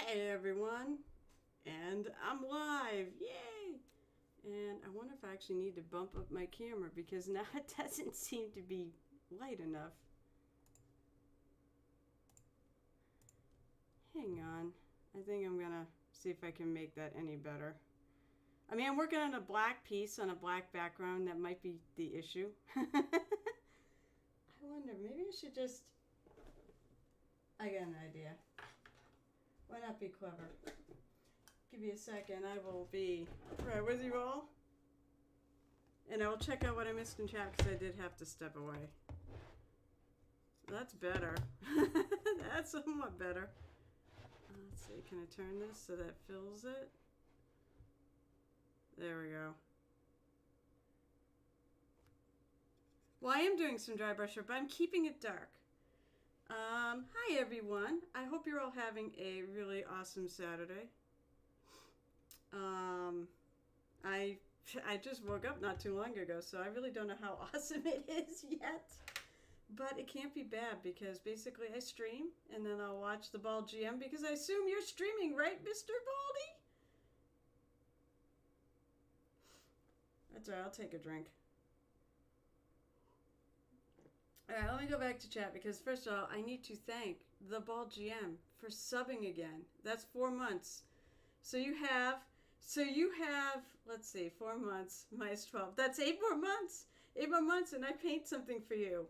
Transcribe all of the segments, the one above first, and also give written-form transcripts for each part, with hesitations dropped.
Hey everyone, and I'm live, yay! And I wonder if I actually need to bump up my camera because now it doesn't seem to be light enough. Hang on, I think I'm gonna see if I can make that any better. I mean, I'm working on a black piece on a black background, that might be the issue. I wonder, maybe I should just... I got an idea. Why not be clever? Give me a second, I will be right with you all. And I will check out what I missed in chat because I did have to step away. That's better. That's somewhat better. Let's see, can I turn this so that fills it? There we go. Well, I am doing some dry brush up, but I'm keeping it dark. Hi everyone. I hope you're all having a really awesome Saturday. I just woke up not too long ago, so I really don't know how awesome it is yet. But it can't be bad because basically I stream and then I'll watch the Ball GM because I assume you're streaming, right, Mr. Baldy? That's all right, I'll take a drink. Alright, let me go back to chat because first of all, I need to thank the Ball GM for subbing again. That's 4 months. So you have, let's see, 4 months minus 12. That's 8 more months. 8 more months and I paint something for you.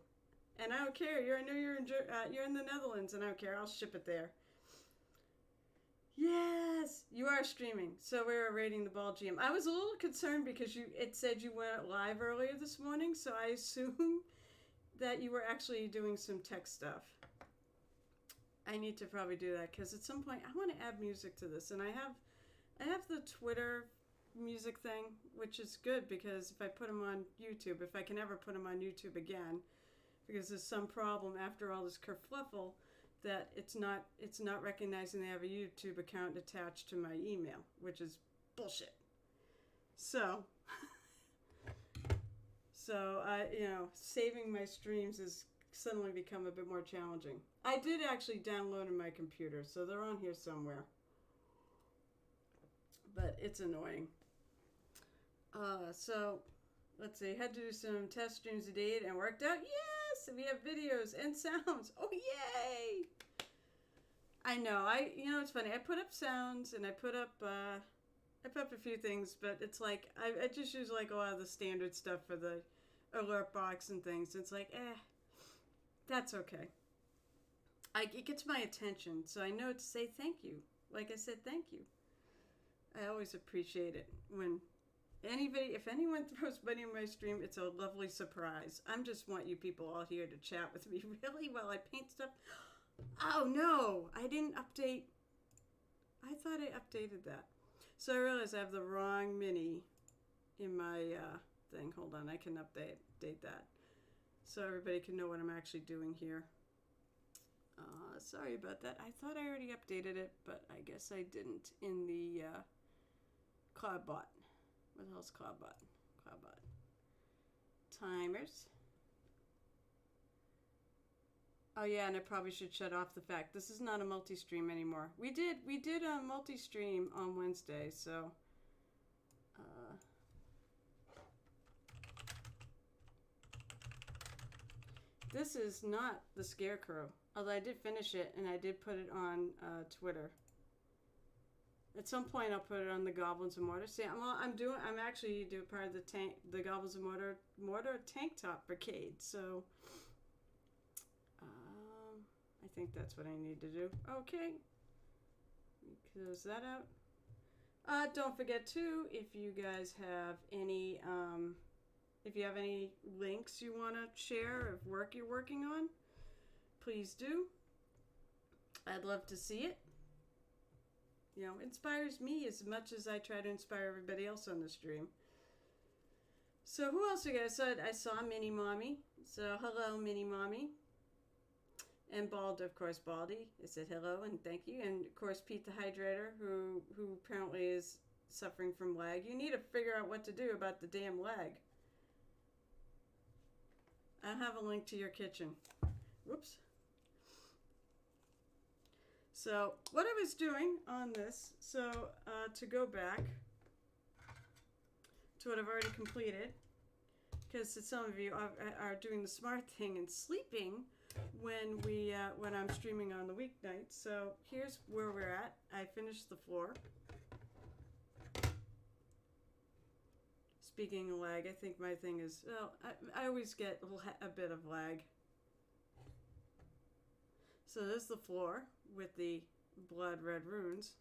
And I don't care. You're in the Netherlands and I don't care. I'll ship it there. Yes, you are streaming. So we were rating the Ball GM. I was a little concerned because it said you went live earlier this morning, so I assume that you were actually doing some tech stuff. I need to probably do that because at some point I want to add music to this, and I have the Twitter music thing, which is good because if I put them on YouTube, if I can ever put them on YouTube again, because there's some problem after all this kerfluffle that it's not recognizing they have a YouTube account attached to my email, which is bullshit. So saving my streams has suddenly become a bit more challenging. I did actually download in my computer, so they're on here somewhere. But it's annoying. So, let's see. Had to do some test streams today and worked out. Yes! We have videos and sounds. Oh, yay! I know. It's funny. I put up sounds and I put up a few things, but it's like, I just use like a lot of the standard stuff for the alert box and things. It's like, that's okay. It gets my attention, so I know to say thank you. Like I said, thank you. I always appreciate it when if anyone throws money in my stream, it's a lovely surprise. I just want you people all here to chat with me really while I paint stuff. Oh no, I didn't update. I thought I updated that. So I realized I have the wrong mini in my thing. Hold on, I can update that so everybody can know what I'm actually doing here. Sorry about that. I thought I already updated it, but I guess I didn't in the CloudBot. What the hell's CloudBot? CloudBot. Timers. Oh yeah, and I probably should shut off the fact this is not a multi-stream anymore. We did a multi-stream on Wednesday, so this is not the Scarecrow. Although I did finish it and I did put it on Twitter. At some point I'll put it on the Goblins of Mortar. See, I'm actually doing part of the Goblins of Mortar tank top brigade. So I think that's what I need to do. Okay. Close that out. Don't forget too, if you guys have any links you want to share of work you're working on, please do. I'd love to see it. Inspires me as much as I try to inspire everybody else on the stream. So who else you guys saw? I saw Mini Mommy. So hello, Mini Mommy. And Bald, of course, Baldy. I said hello and thank you. And of course, Pete the Hydrator, who apparently is suffering from lag. You need to figure out what to do about the damn lag. I have a link to your kitchen. Whoops. So what I was doing on this, so to go back to what I've already completed, because some of you are doing the smart thing and sleeping when I'm streaming on the weeknights. So here's where we're at. I finished the floor. Speaking of lag, I think my thing is, well, I always get a bit of lag. So there's the floor with the blood red runes.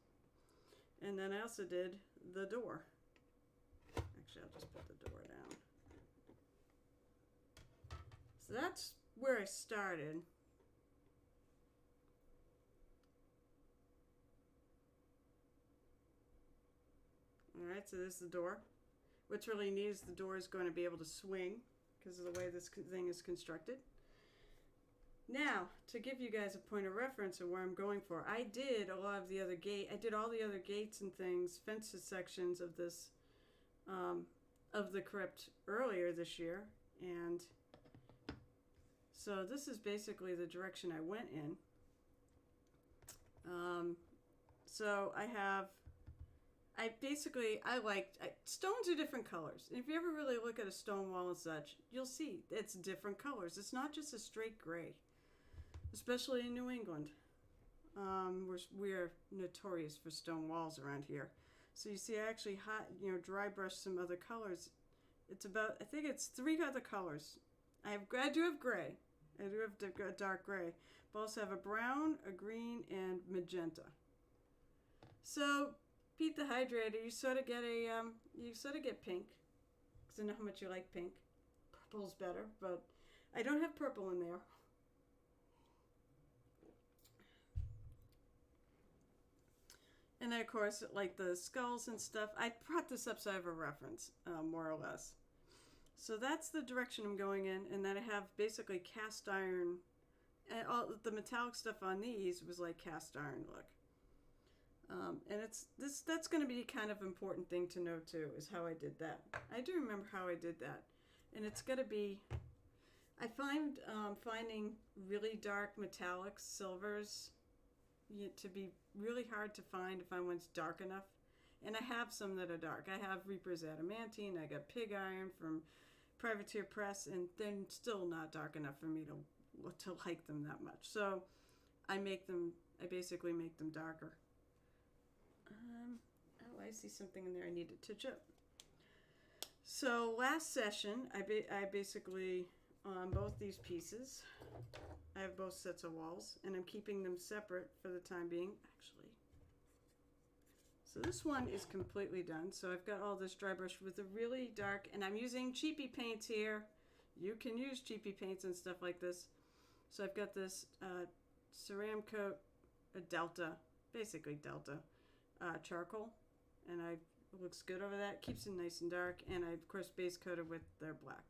And then I also did the door. Actually, I'll just put the door down. So that's where I started. Alright, so there's the door. What's really neat is the door is going to be able to swing because of the way this thing is constructed. Now, to give you guys a point of reference of where I'm going for, I did a lot of the other I did all the other gates and things, fences sections of this, of the crypt earlier this year, and so this is basically the direction I went in. So stones are different colors. And if you ever really look at a stone wall and such, you'll see it's different colors. It's not just a straight gray, especially in New England. We're notorious for stone walls around here. So you see, I actually dry brushed some other colors. It's about, I think it's 3 other colors. I do have gray. I do have dark gray. But I also have a brown, a green, and magenta. So Pete the Hydrator, you sort of get pink, because I know how much you like pink. Purple's better, but I don't have purple in there. And then, of course, like the skulls and stuff, I brought this up so I have a reference, more or less. So that's the direction I'm going in, and then I have basically cast iron, and all the metallic stuff on these was like cast iron look. And that's going to be kind of important thing to know too, is how I did that. I do remember how I did that, and it's going to be. I find finding really dark metallics, silvers, to be really hard to find if one's dark enough. And I have some that are dark. I have Reaper's Adamantine. I got Pig Iron from Privateer Press, and they're still not dark enough for me to like them that much. So I basically make them darker. Oh, I see something in there I need to touch up. So last session, I basically, on both these pieces, I have both sets of walls, and I'm keeping them separate for the time being, actually. So this one is completely done. So I've got all this dry brush with a really dark, and I'm using cheapy paints here. You can use cheapy paints and stuff like this. So I've got this Ceramcoat, a Delta, basically Delta, charcoal, and it looks good over that. Keeps it nice and dark, and I of course base coated with their black.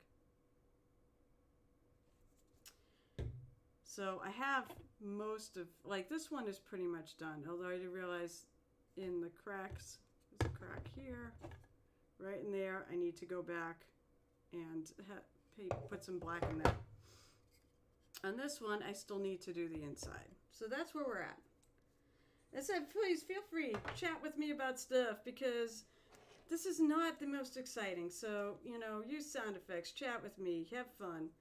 So I have most of, like, this one is pretty much done, although I did realize in the cracks, there's a crack here, right in there, I need to go back and put some black in there. On this one, I still need to do the inside. So that's where we're at. I said, please feel free, chat with me about stuff, because this is not the most exciting. So, use sound effects, chat with me, have fun.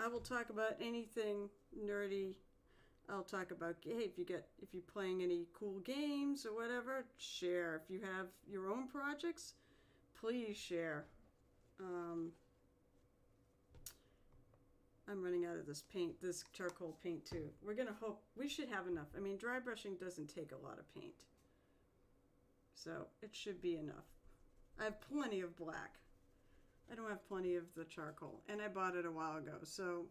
I will talk about anything nerdy. I'll talk about, hey, if you're playing any cool games or whatever, share. If you have your own projects, please share. I'm running out of this charcoal paint too. We're gonna hope, we should have enough. I mean, dry brushing doesn't take a lot of paint. So it should be enough. I have plenty of black. I don't have plenty of the charcoal, and I bought it a while ago, so,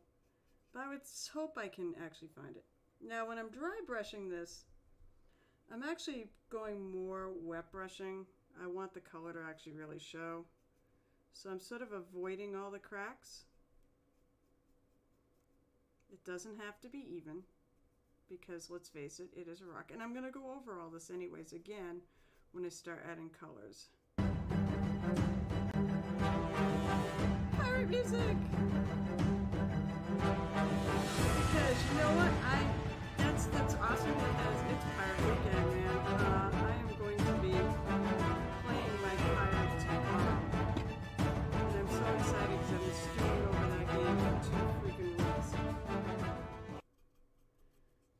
but I would hope I can actually find it. Now, when I'm dry brushing this, I'm actually going more wet brushing. I want the color to actually really show. So I'm sort of avoiding all the cracks. It doesn't have to be even, because let's face it, it is a rock. And I'm going to go over all this anyways again when I start adding colors. Pirate music! Because you know what? That's that's awesome because it's Pirate Weekend, man. I am going to be playing my pirate tomorrow. And I'm so excited because I've been stewing over that game for 2 freaking weeks.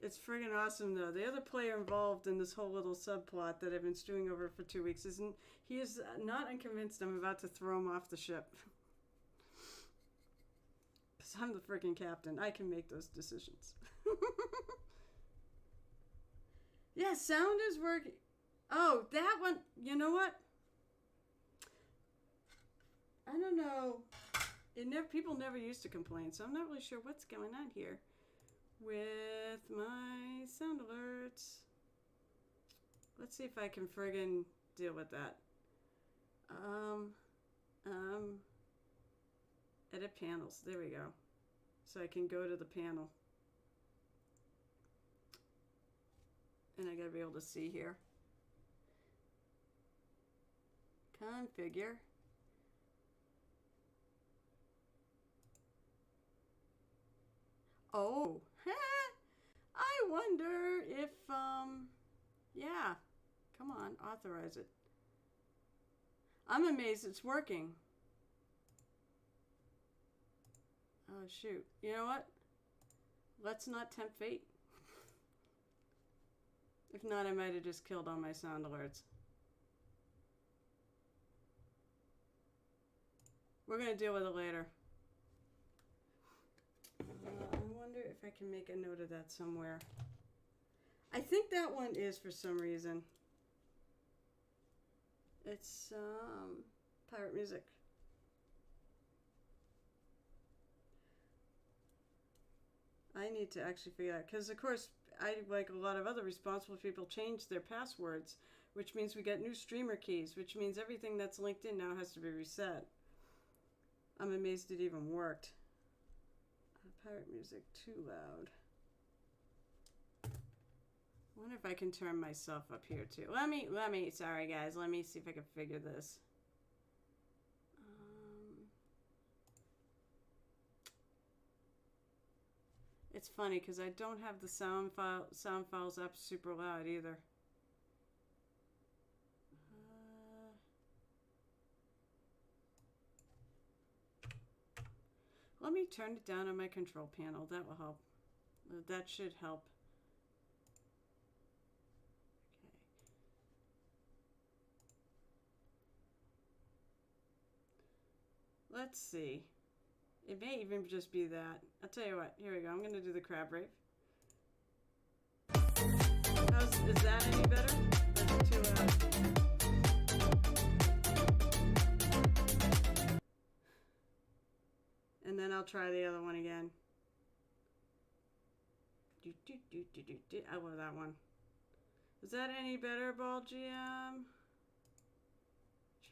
It's friggin' awesome though. The other player involved in this whole little subplot that I've been stewing over for 2 weeks he is not unconvinced I'm about to throw him off the ship. Because I'm the friggin' captain. I can make those decisions. Yeah, sound is working. Oh, that one. You know what? I don't know. People never used to complain, so I'm not really sure what's going on here with my sound alerts. Let's see if I can friggin' deal with that. Edit panels. There we go. So I can go to the panel. And I gotta be able to see here. Configure. Oh, I wonder if, yeah, come on, authorize it. I'm amazed it's working. Oh, shoot. You know what? Let's not tempt fate. If not, I might have just killed all my sound alerts. We're going to deal with it later. I wonder if I can make a note of that somewhere. I think that one is for some reason. It's pirate music. I need to actually figure out, because of course, I, like a lot of other responsible people, change their passwords, which means we get new streamer keys, which means everything that's linked in now has to be reset. I'm amazed it even worked. Pirate music too loud. I wonder if I can turn myself up here too. Sorry guys, let me see if I can figure this. It's funny because I don't have the sound files up super loud either. Let me turn it down on my control panel. That will help. That should help. Okay. Let's see. It may even just be that. I'll tell you what. Here we go. I'm going to do the crab rave. Is that any better? Or is it too loud? And then I'll try the other one again. I love that one. Is that any better, Ball GM?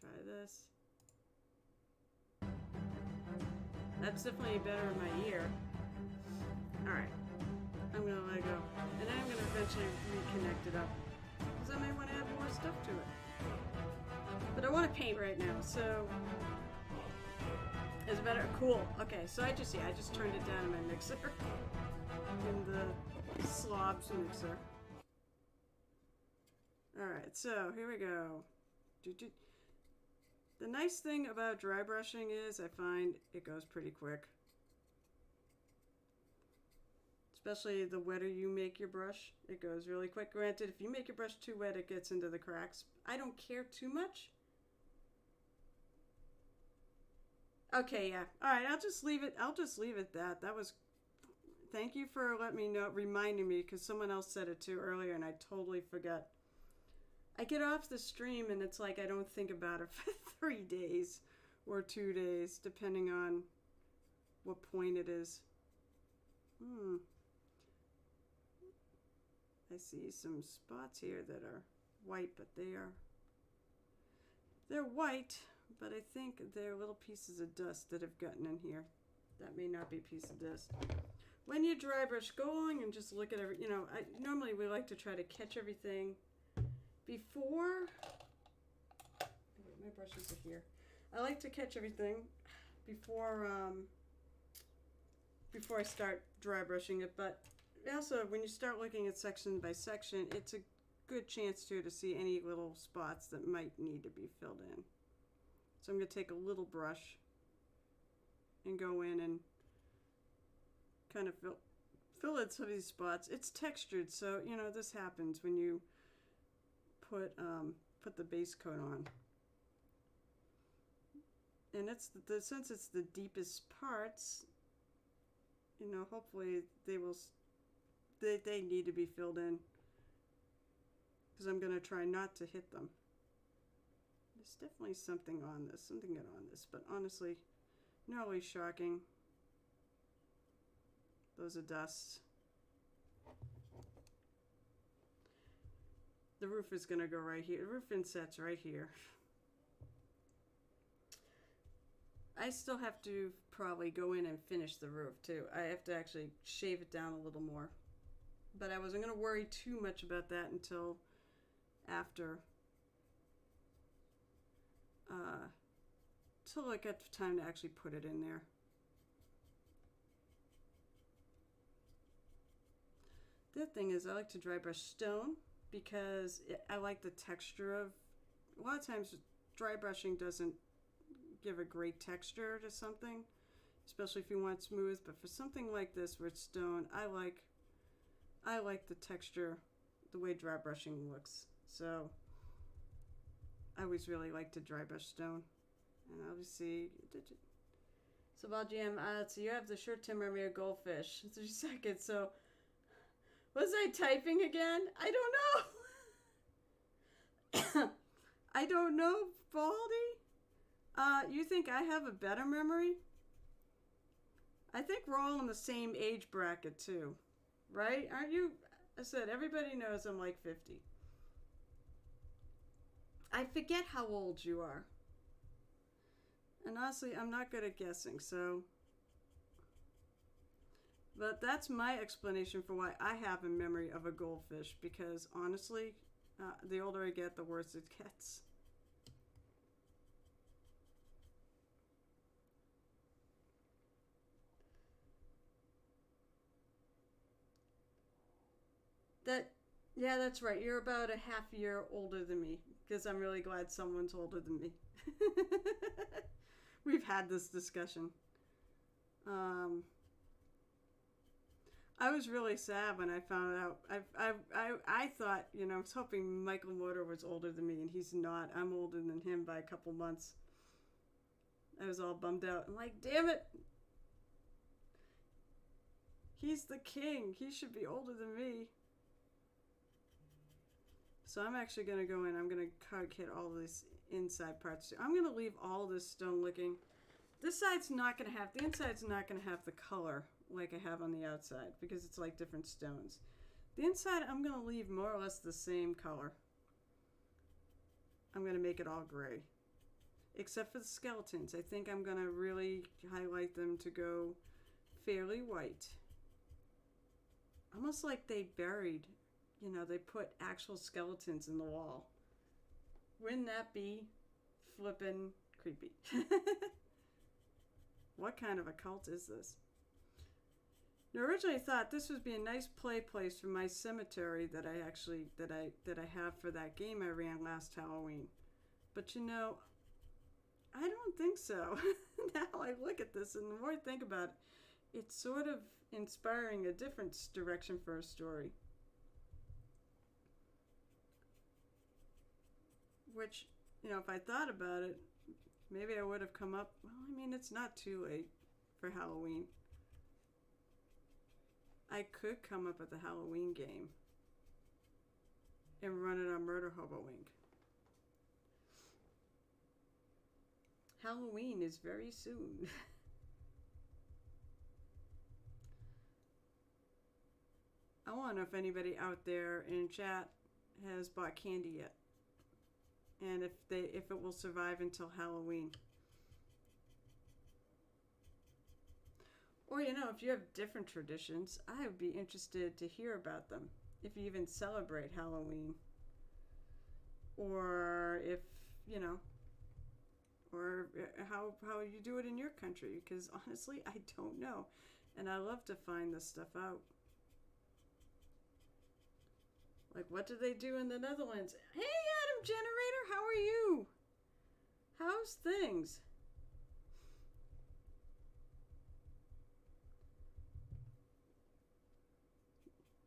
Try this. That's definitely better in my ear. Alright. I'm going to let it go. And then I'm going to eventually reconnect it up. Because I may want to add more stuff to it. But I want to paint right now, so... Is it better? Cool. Okay, so I just turned it down in my mixer. In the slobs mixer. Alright, so here we go. The nice thing about dry brushing is I find it goes pretty quick. Especially the wetter you make your brush, it goes really quick. Granted, if you make your brush too wet, it gets into the cracks. I don't care too much. Okay, yeah. All right, I'll just leave it at that. That was, thank you for letting me know, reminding me, because someone else said it too earlier and I totally forgot. I get off the stream and it's like I don't think about it for 3 days or 2 days, depending on what point it is. I see some spots here that are white, but they're white, but I think they're little pieces of dust that have gotten in here. That may not be a piece of dust. When you dry brush, go along and just look at every, normally we like to try to catch everything before, my brushes are here. I like to catch everything before I start dry brushing it, but also, when you start looking at section by section, it's a good chance too to see any little spots that might need to be filled in. So I'm going to take a little brush and go in and kind of fill in some of these spots. It's textured, so you know this happens when you put the base coat on. And it's since it's the deepest parts, you know, hopefully they need to be filled in, because I'm going to try not to hit them. There's definitely something on this, but honestly, not really shocking. Those are dust. The roof is going to go right here. The roof insets right here. I still have to probably go in and finish the roof too. I have to actually shave it down a little more. But I wasn't going to worry too much about that until after. Till I got time to actually put it in there. The other thing is I like to dry brush stone because I like the texture of, a lot of times dry brushing doesn't give a great texture to something, especially if you want it smooth, but for something like this where it's stone, I like the texture, the way dry brushing looks. So I always really like to dry brush stone. And obviously, so Baljam, so you have the short-term memory of goldfish. 3 seconds. So was I typing again? I don't know. I don't know, Baldy. You think I have a better memory? I think we're all in the same age bracket too, right? Aren't you? I said everybody knows I'm like 50. I forget how old you are. And honestly, I'm not good at guessing, so. But that's my explanation for why I have a memory of a goldfish, because honestly, the older I get, the worse it gets. Yeah, that's right. You're about a half year older than me, because I'm really glad someone's older than me. We've had this discussion. I was really sad when I found out. I thought, you know, I was hoping Michael Motor was older than me, and he's not. I'm older than him by a couple months. I was all bummed out. I'm like, damn it. He's the king. He should be older than me. So I'm actually going to go in. I'm going to kit all these inside parts. I'm going to leave all this stone looking. This side's not going to have, the inside's not going to have the color like I have on the outside, because it's like different stones. The inside, I'm going to leave more or less the same color. I'm going to make it all gray. Except for the skeletons. I think I'm going to really highlight them to go fairly white. Almost like they buried, you know, they put actual skeletons in the wall. Wouldn't that be flippin' creepy? What kind of a cult is this? Now, originally I thought this would be a nice play place for my cemetery that I actually that I have for that game I ran last Halloween. But you know, I don't think so. Now I look at this, and the more I think about it, it's sort of inspiring a different direction for a story. Which, you know, if I thought about it, maybe I would have come up, well, I mean, it's not too late for Halloween. I could come up with a Halloween game and run it on Murder Hobo Inc. Halloween is very soon. I want to know if anybody out there in chat has bought candy yet, and if it will survive until Halloween. Or, you know, if you have different traditions, I would be interested to hear about them. If you even celebrate Halloween. Or if, you know, or how you do it in your country. Because honestly, I don't know. And I love to find this stuff out. Like, what do they do in the Netherlands? Hey, Adam Generator, how are you? How's things?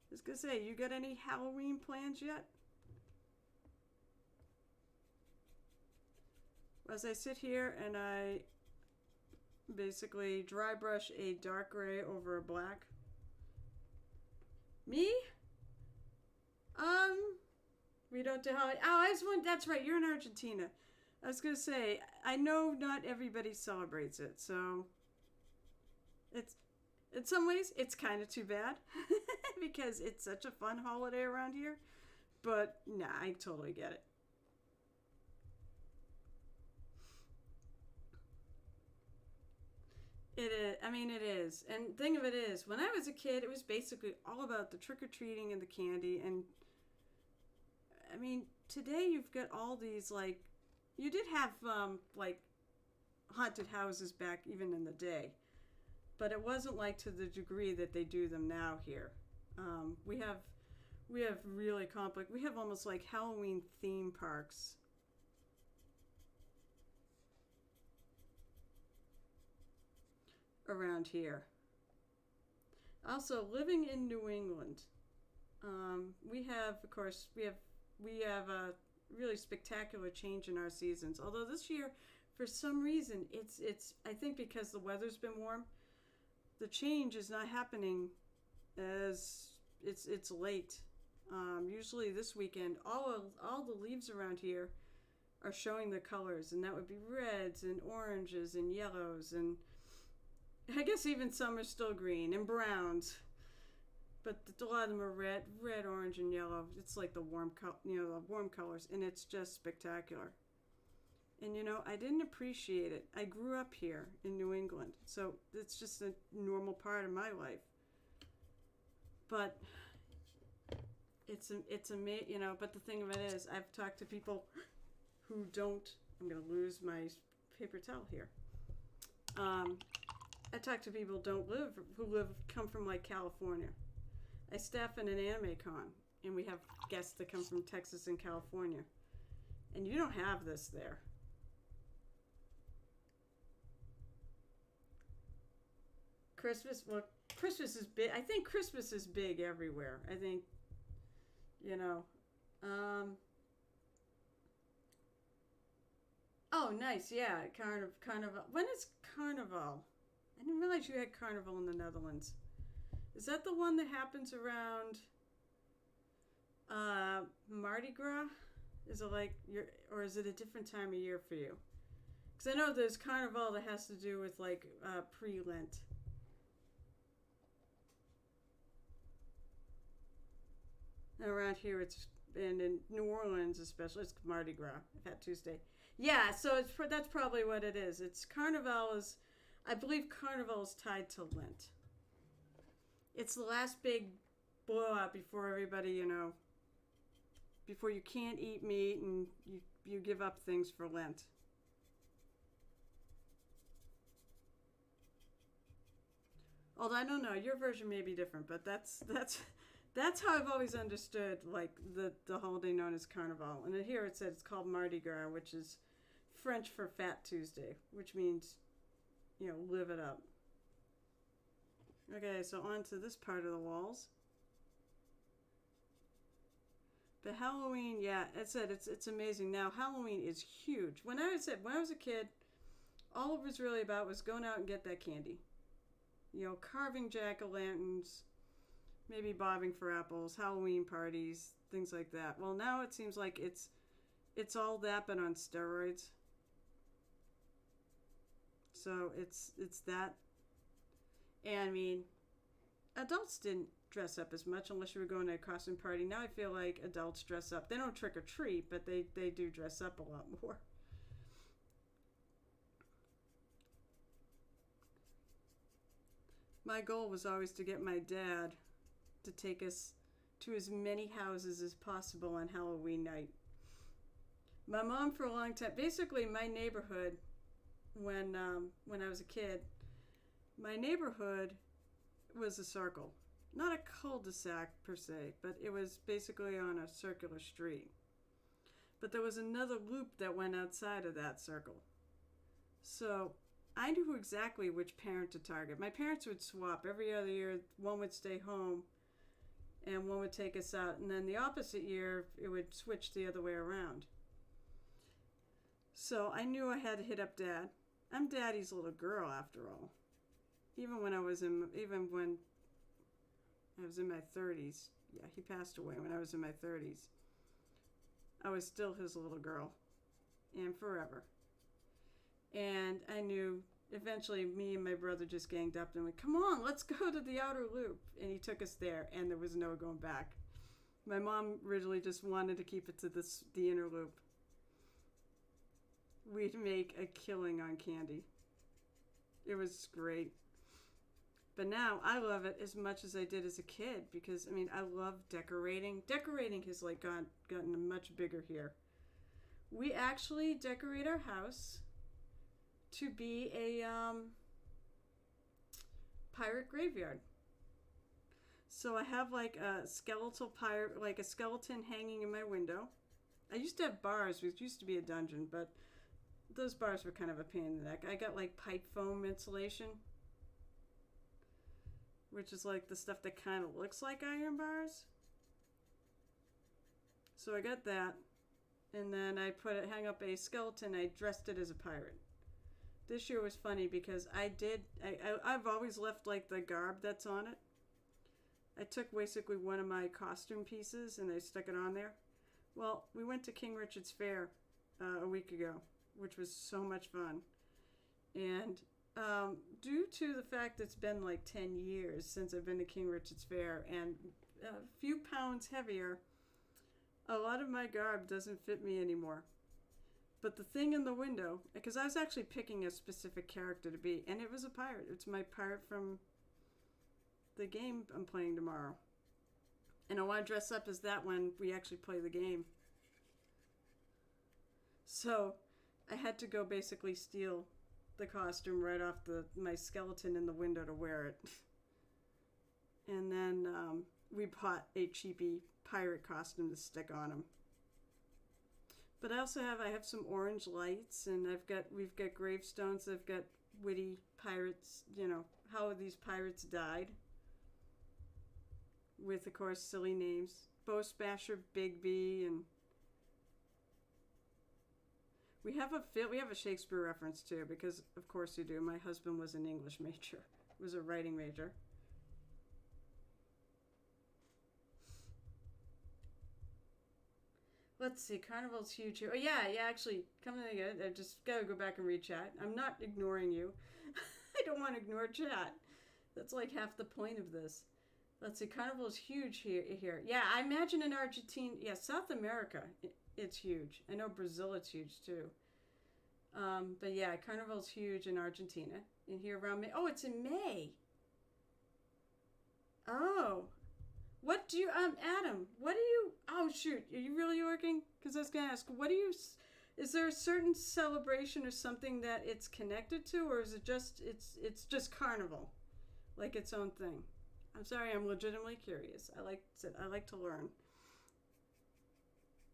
I was gonna say, you got any Halloween plans yet? As I sit here and I basically dry brush a dark gray over a black. Me? We don't do Halloween. Oh, I just want, that's right, you're in Argentina. I was gonna say, I know not everybody celebrates it, so it's, in some ways, it's kind of too bad because it's such a fun holiday around here. But nah, I totally get it. It is. I mean, it is. And thing of it is, when I was a kid, it was basically all about the trick or treating and the candy. And I mean, today you've got all these like, you did have like haunted houses back even in the day, but it wasn't like to the degree that they do them now here. We have really complex. We have almost like Halloween theme parks around here. Also, living in New England, we have, of course, we have a really spectacular change in our seasons. Although this year, for some reason, it's I think because the weather's been warm, the change is not happening as it's late. Usually this weekend, all the leaves around here are showing their colors, and that would be reds and oranges and yellows, and I guess even some are still green and browns, but a lot of them are red, orange, and yellow. It's like the the warm colors, and it's just spectacular. And I didn't appreciate it. I grew up here in New England, so it's just a normal part of my life. But it's amazing, But the thing of it is, I've talked to people who don't. I'm gonna lose my paper towel here. I talk to people who come from like California. I staff in an anime con, and we have guests that come from Texas and California, and you don't have this there. Christmas is big. I think Christmas is big everywhere. I think, oh, nice, yeah, Carnival. When is Carnival? I didn't realize you had Carnival in the Netherlands. Is that the one that happens around Mardi Gras? Is it like or is it a different time of year for you? Because I know there's Carnival that has to do with like pre-Lent. Around here, and in New Orleans especially, it's Mardi Gras, Fat Tuesday. Yeah, so that's probably what it is. I believe Carnival is tied to Lent. It's the last big blowout before everybody, before you can't eat meat and you give up things for Lent. Although I don't know, your version may be different, but that's how I've always understood like the holiday known as Carnival. And here it says it's called Mardi Gras, which is French for Fat Tuesday, which means, live it up. Okay, so on to this part of the walls. But Halloween, yeah, it's amazing. Now Halloween is huge. When I was a kid, all it was really about was going out and get that candy. Carving jack-o'-lanterns, maybe bobbing for apples, Halloween parties, things like that. Well, now it seems like it's all that but on steroids. So it's that. And I mean, adults didn't dress up as much unless you were going to a costume party. Now I feel like adults dress up. They don't trick or treat, but they do dress up a lot more. My goal was always to get my dad to take us to as many houses as possible on Halloween night. My mom, for a long time, basically my neighborhood, when I was a kid, my neighborhood was a circle. not a cul-de-sac per se, but it was basically on a circular street. But there was another loop that went outside of that circle. So I knew exactly which parent to target. My parents would swap every other year. One would stay home and one would take us out. And then the opposite year, it would switch the other way around. So I knew I had to hit up Dad. I'm Daddy's little girl, after all. Even when I was in my 30s. Yeah, he passed away when I was in my 30s. I was still his little girl. And forever. And I knew eventually me and my brother just ganged up and went, come on, let's go to the outer loop. And he took us there, and there was no going back. My mom originally just wanted to keep it to the inner loop. We'd make a killing on candy. It was great. But now I love it as much as I did as a kid because, I mean, I love decorating. Decorating has like gotten much bigger here. We actually decorate our house to be a pirate graveyard. So I have like a skeletal pirate, like a skeleton hanging in my window. I used to have bars, which used to be a dungeon, but those bars were kind of a pain in the neck. I got like pipe foam insulation, which is like the stuff that kind of looks like iron bars. So I got that, and then I hang up a skeleton. I dressed it as a pirate. This year was funny because I've always left like the garb that's on it. I took basically one of my costume pieces and I stuck it on there. Well, we went to King Richard's Fair a week ago, which was so much fun. And due to the fact that it's been like 10 years since I've been to King Richard's Fair and a few pounds heavier, a lot of my garb doesn't fit me anymore. But the thing in the window, because I was actually picking a specific character to be, and it was a pirate. It's my pirate from the game I'm playing tomorrow. And I want to dress up as that when we actually play the game. So I had to go basically steal the costume right off my skeleton in the window to wear it. And then we bought a cheapy pirate costume to stick on him. But I have some orange lights, and we've got gravestones. I've got witty pirates, how these pirates died. With, of course, silly names. Bow Smasher, Bigby, and we have a Shakespeare reference too, because of course you do. My husband was an English major, was a writing major. Let's see, Carnival's huge here. Oh yeah, actually, come to think of it, I just gotta go back and read chat. I'm not ignoring you. I don't want to ignore chat. That's like half the point of this. Let's see, Carnival's huge here. Yeah, I imagine in Argentina, yeah, South America, it's huge. I know Brazil, it's huge too. But yeah, Carnival's huge in Argentina. And here around May. Oh, it's in May. Oh. What do you, Adam, oh shoot, are you really working? Because I was going to ask, is there a certain celebration or something that it's connected to, or is it just, it's just Carnival, like its own thing? I'm sorry, I'm legitimately curious. I like to learn.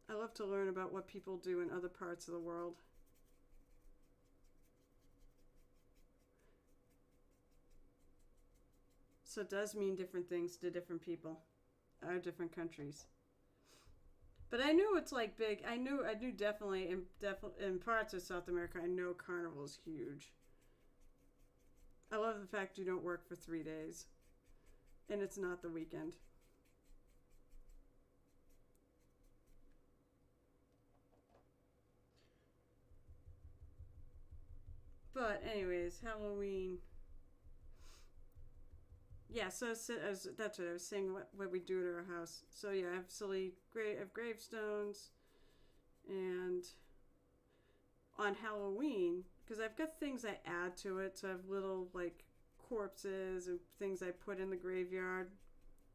I love to learn about what people do in other parts of the world. So it does mean different things to different people. Our different countries. But I knew it's like big. I knew definitely in parts of South America, I know Carnival's huge. I love the fact you don't work for 3 days. And it's not the weekend. But anyways, Halloween. Yeah, so that's what I was saying, what we do at our house. So yeah, I have gravestones, and on Halloween, because I've got things I add to it, so I have little like corpses and things I put in the graveyard,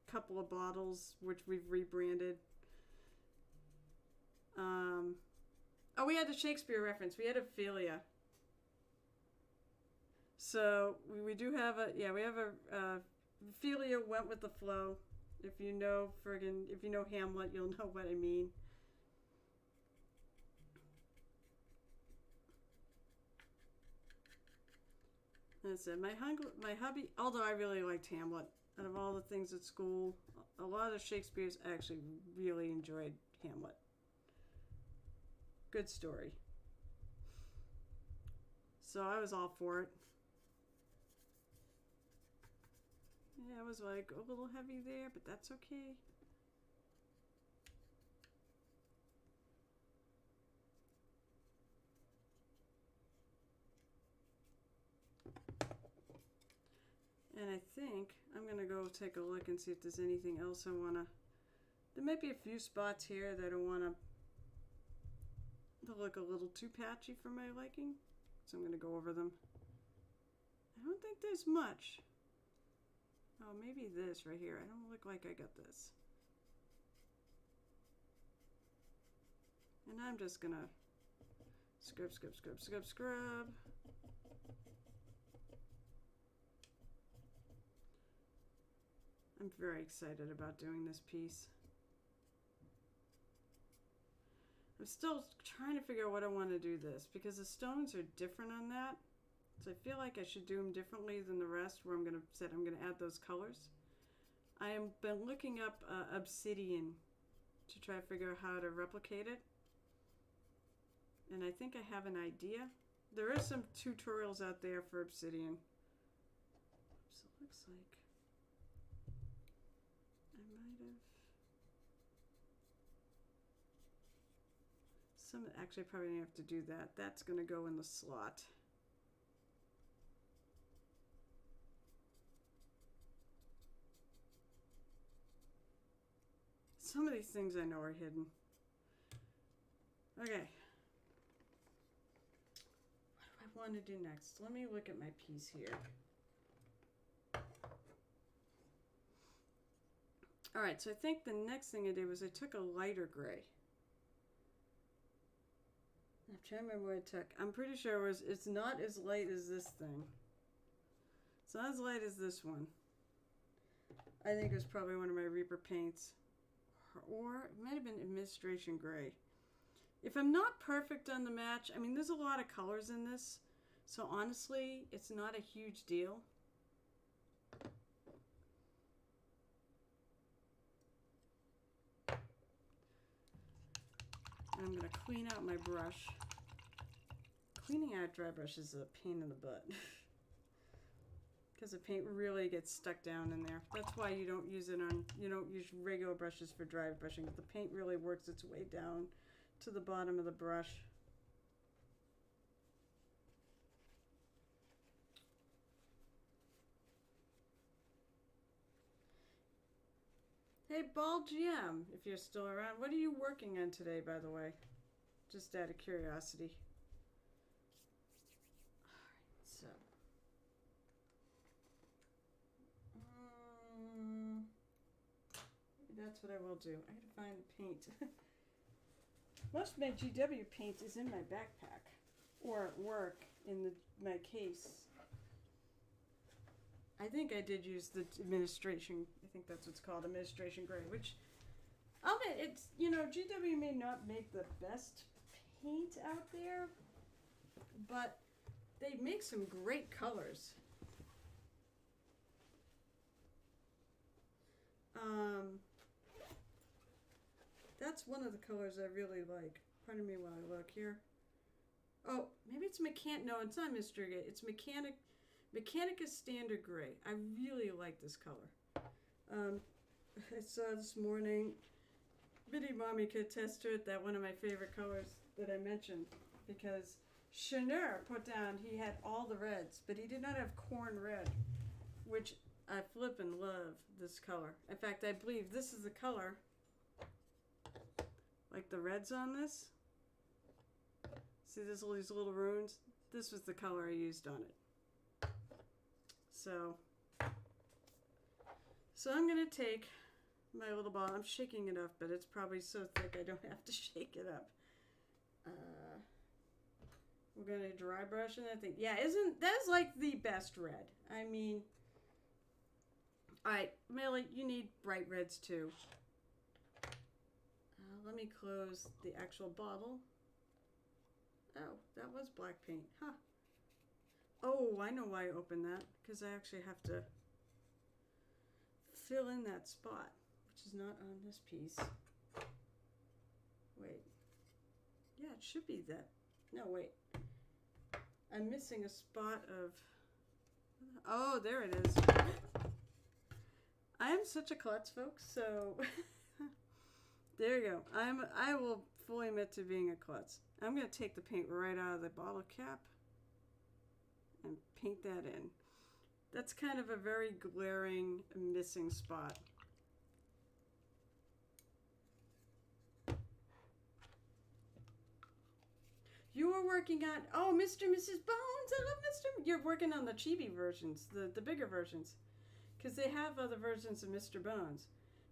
a couple of bottles which we've rebranded. Oh, we had the Shakespeare reference. We had Ophelia. So we do have we have a Ophelia went with the flow. If you know Hamlet, you'll know what I mean. That's it. My hubby, although I really liked Hamlet, out of all the things at school, a lot of Shakespeare's I actually really enjoyed Hamlet. Good story. So I was all for it. Yeah, it was like a little heavy there, but that's okay. And I think I'm going to go take a look and see if there's anything else I want to... There might be a few spots here that I want to look a little too patchy for my liking. So I'm going to go over them. I don't think there's much. Oh, maybe this right here. I don't look like I got this. And I'm just going to scrub, scrub, scrub, scrub, scrub. I'm very excited about doing this piece. I'm still trying to figure out what I want to do this because the stones are different on that. So I feel like I should do them differently than the rest where I'm going to add those colors. I have been looking up Obsidian to try to figure out how to replicate it. And I think I have an idea. There are some tutorials out there for Obsidian. So it looks like I might have... Actually, I probably have to do that. That's going to go in the slot. Some of these things I know are hidden. Okay. What do I want to do next? Let me look at my piece here. Alright, so I think the next thing I did was I took a lighter gray. I'm trying to remember what I took. I'm pretty sure it's not as light as this thing. It's not as light as this one. I think it was probably one of my Reaper paints. Or it might have been Administration Gray. If I'm not perfect on the match, I mean, there's a lot of colors in this. So honestly, it's not a huge deal. And I'm going to clean out my brush. Cleaning out dry brush is a pain in the butt. Because the paint really gets stuck down in there. That's why you don't use regular brushes for dry brushing. The paint really works its way down to the bottom of the brush. Hey, Ball GM, if you're still around, what are you working on today, by the way? Just out of curiosity. That's what I will do. I gotta find the paint. Most of my GW paint is in my backpack or at work in my case. I think I did use the administration. I think that's what's called administration gray, which I'll admit, it's, GW may not make the best paint out there, but they make some great colors. That's one of the colors I really like. Pardon me while I look here. Oh, maybe it's no, it's not Mystery Gray. It's Mechanica Standard Gray. I really like this color. I saw this morning, Biddy Mommy could attest to it, that one of my favorite colors that I mentioned, because Chaneur put down, he had all the reds, but he did not have corn red, which I flippin' love this color. In fact, I believe this is the color, like the reds on this. See all these little runes? This was the color I used on it. So I'm going to take my little ball. I'm shaking it up, but it's probably so thick I don't have to shake it up. We're going to dry brush and I think, yeah, that's like the best red. I mean, Alright, Millie, you need bright reds too. Let me close the actual bottle. Oh, that was black paint. Huh. Oh, I know why I opened that. Because I actually have to fill in that spot, which is not on this piece. Wait. Yeah, it should be that. No, wait. I'm missing a spot of... Oh, there it is. I am such a klutz, folks, so... There you go. I will fully admit to being a klutz. I'm going to take the paint right out of the bottle cap and paint that in. That's kind of a very glaring missing spot. You were working on, oh, Mr. and Mrs. Bones. I love Mr. You're working on the chibi versions, the bigger versions. Because they have other versions of Mr. Bones.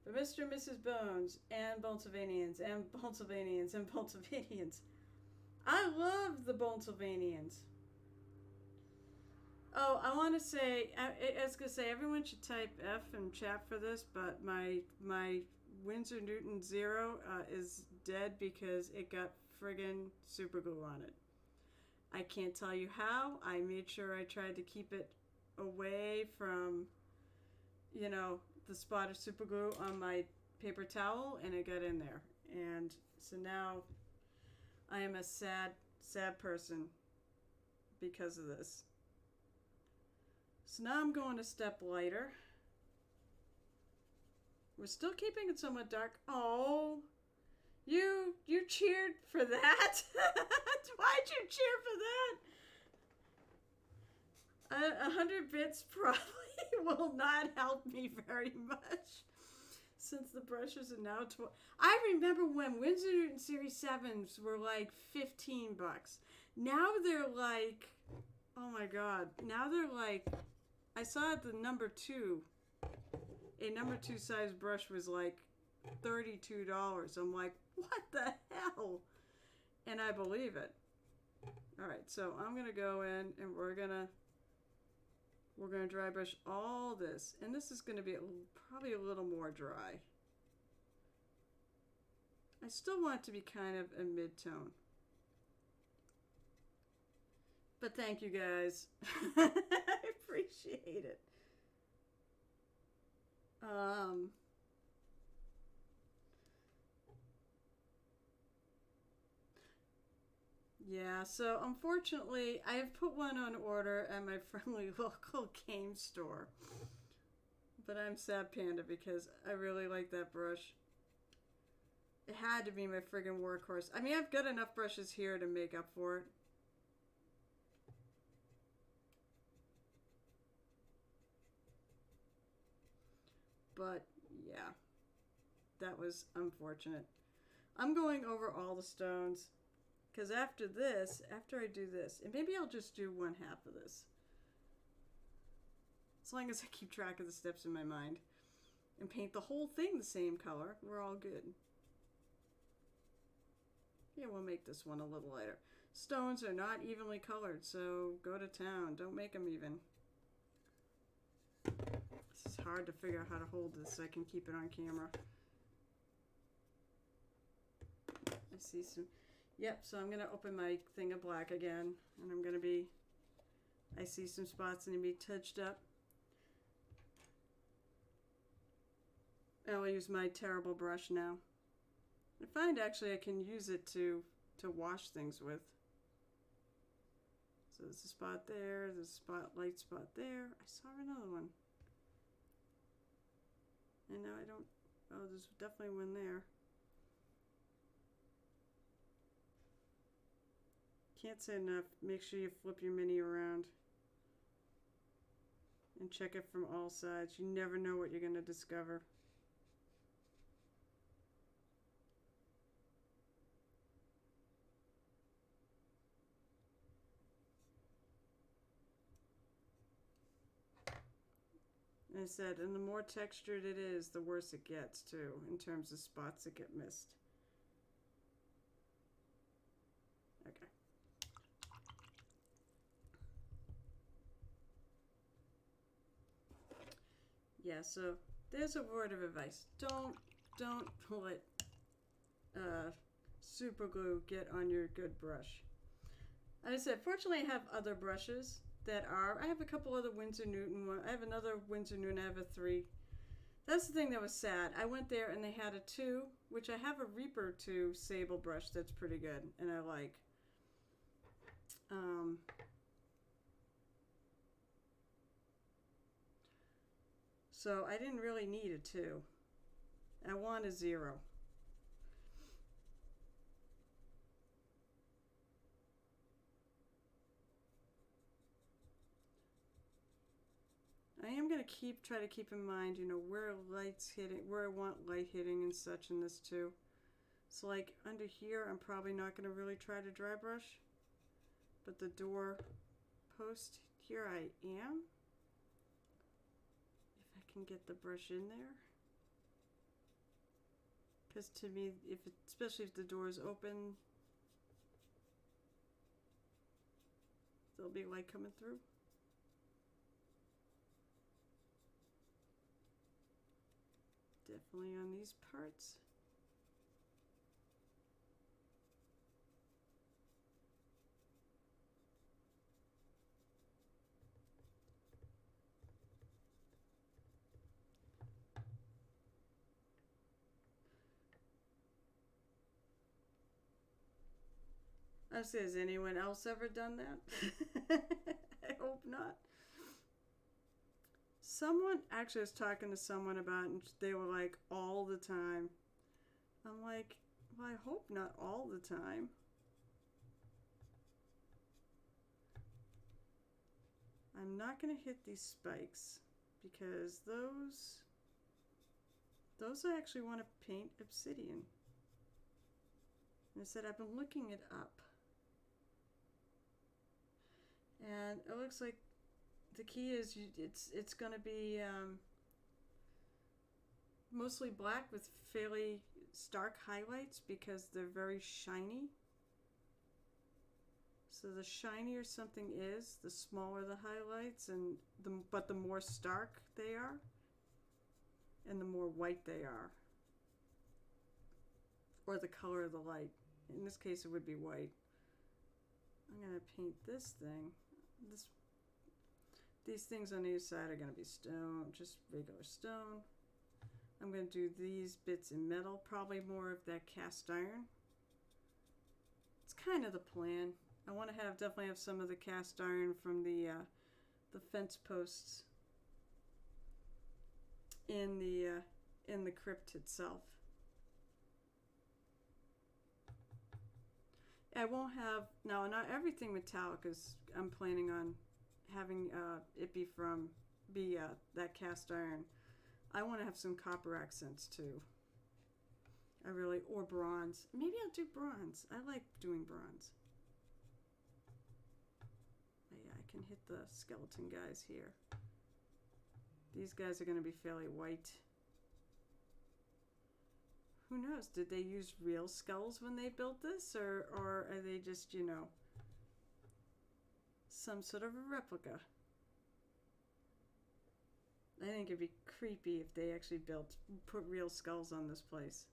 But Mr. and Mrs. Bones and Bolsylvanians and Bolsylvanians and Bolsylvanians. I love the Bolsylvanians. Oh, I want to say, I was going to say, everyone should type F in chat for this, but my Winsor Newton Zero is dead because it got friggin' super glue on it. I can't tell you how. I made sure I tried to keep it away from, you know, the spot of super glue on my paper towel, and it got in there. And so now I am a sad, sad person because of this. So now I'm going a step lighter. We're still keeping it somewhat dark. Oh, you cheered for that? Why'd you cheer for that? 100 bits probably will not help me very much, since the brushes are now 12. I remember when Winsor Newton Series 7s were like 15 bucks. Now they're like, oh my god, now they're like, I saw the number 2. A number 2 size brush was like $32. I'm like, what the hell? And I believe it. Alright, so I'm going to go in and we're going to dry brush all this. And this is going to be probably a little more dry. I still want it to be kind of a mid-tone. But thank you guys. I appreciate it. Yeah, so unfortunately, I have put one on order at my friendly local game store. But I'm sad panda because I really like that brush. It had to be my friggin' workhorse. I mean, I've got enough brushes here to make up for it. But, yeah. That was unfortunate. I'm going over all the stones. Because after this, after I do this, and maybe I'll just do one half of this. As long as I keep track of the steps in my mind. And paint the whole thing the same color, we're all good. Yeah, we'll make this one a little lighter. Stones are not evenly colored, so go to town. Don't make them even. This is hard to figure out how to hold this so I can keep it on camera. I see some... Yep, so I'm going to open my thing of black again. And I'm going to be... I see some spots that need to be touched up. I'll use my terrible brush now. I find actually I can use it to wash things with. So there's a spot there, there's a spotlight spot there. I saw another one. And now I don't, oh, there's definitely one there. Can't say enough. Make sure you flip your mini around. And check it from all sides. You never know what you're going to discover. I said, and the more textured it is, the worse it gets too, in terms of spots that get missed. Okay. yeah, so there's a word of advice. Don't let super glue get on your good brush. Like I said, fortunately I have other brushes that are, I have a couple other Winsor Newton one. I have another Winsor Newton, I have a 3. That's the thing that was sad. I went there and they had a 2, which I have a Reaper 2 sable brush that's pretty good and I like. So I didn't really need a 2. I want a 0. I am going to try to keep in mind, you know, where light's hitting, where I want light hitting and such in this too. So like under here, I'm probably not going to really try to dry brush, but the door post here I am. If I can get the brush in there. Because to me, especially if the door is open, there'll be light coming through. Definitely on these parts. I say, has anyone else ever done that? I hope not. Someone, actually I was talking to someone about it and they were like, all the time. I'm like, well, I hope not all the time. I'm not going to hit these spikes because those I actually want to paint obsidian. And I said, I've been looking it up. And it looks like the key is it's going to be mostly black with fairly stark highlights because they're very shiny. So the shinier something is, the smaller the highlights, and but the more stark they are, and the more white they are, or the color of the light. In this case, it would be white. I'm gonna paint this thing. These things on either side are gonna be stone, just regular stone. I'm gonna do these bits in metal, probably more of that cast iron. It's kind of the plan. I want to definitely have some of the cast iron from the fence posts in the crypt itself. I won't have not everything metallic is. I'm planning on having it be that cast iron. I want to have some copper accents too. Or bronze. Maybe I'll do bronze. I like doing bronze. Yeah, I can hit the skeleton guys here. These guys are going to be fairly white. Who knows? Did they use real skulls when they built this? Or are they just, you know, some sort of a replica? I think it'd be creepy if they actually put real skulls on this place.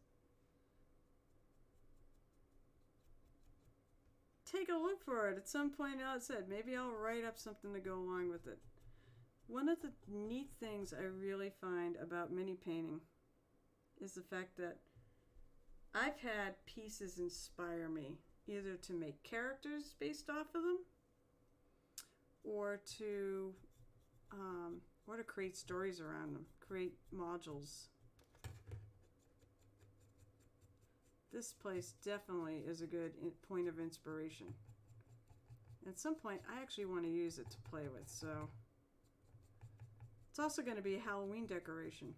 Take a look for it. At some point, I said, maybe I'll write up something to go along with it. One of the neat things I really find about mini painting is the fact that I've had pieces inspire me, either to make characters based off of them, or to create stories around them, create modules. This place definitely is a good point of inspiration. At some point, I actually want to use it to play with, so it's also going to be a Halloween decoration.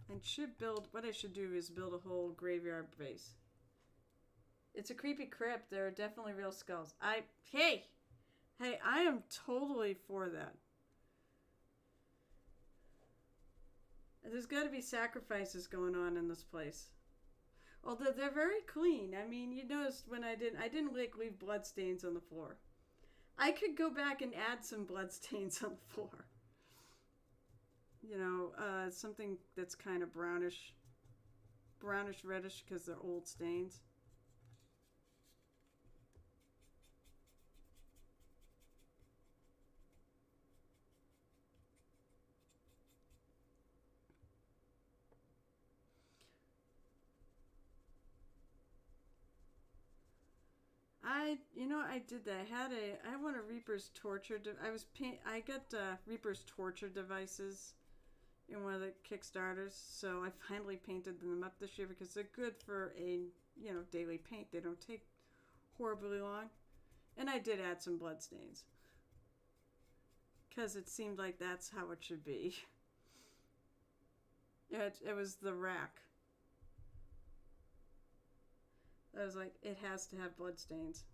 What I should do is build a whole graveyard base. It's a creepy crypt. There are definitely real skulls. Hey, I am totally for that. There's got to be sacrifices going on in this place. Although they're very clean. I mean, you noticed when I didn't like leave blood stains on the floor. I could go back and add some bloodstains on the floor. You know, something that's kind of brownish reddish because they're old stains. I did that. I want a Reaper's torture. I got Reaper's torture devices in one of the Kickstarters, so I finally painted them up this year because they're good for a daily paint. They don't take horribly long, and I did add some blood stains because it seemed like that's how it should be. It was the rack. I was like, it has to have blood stains.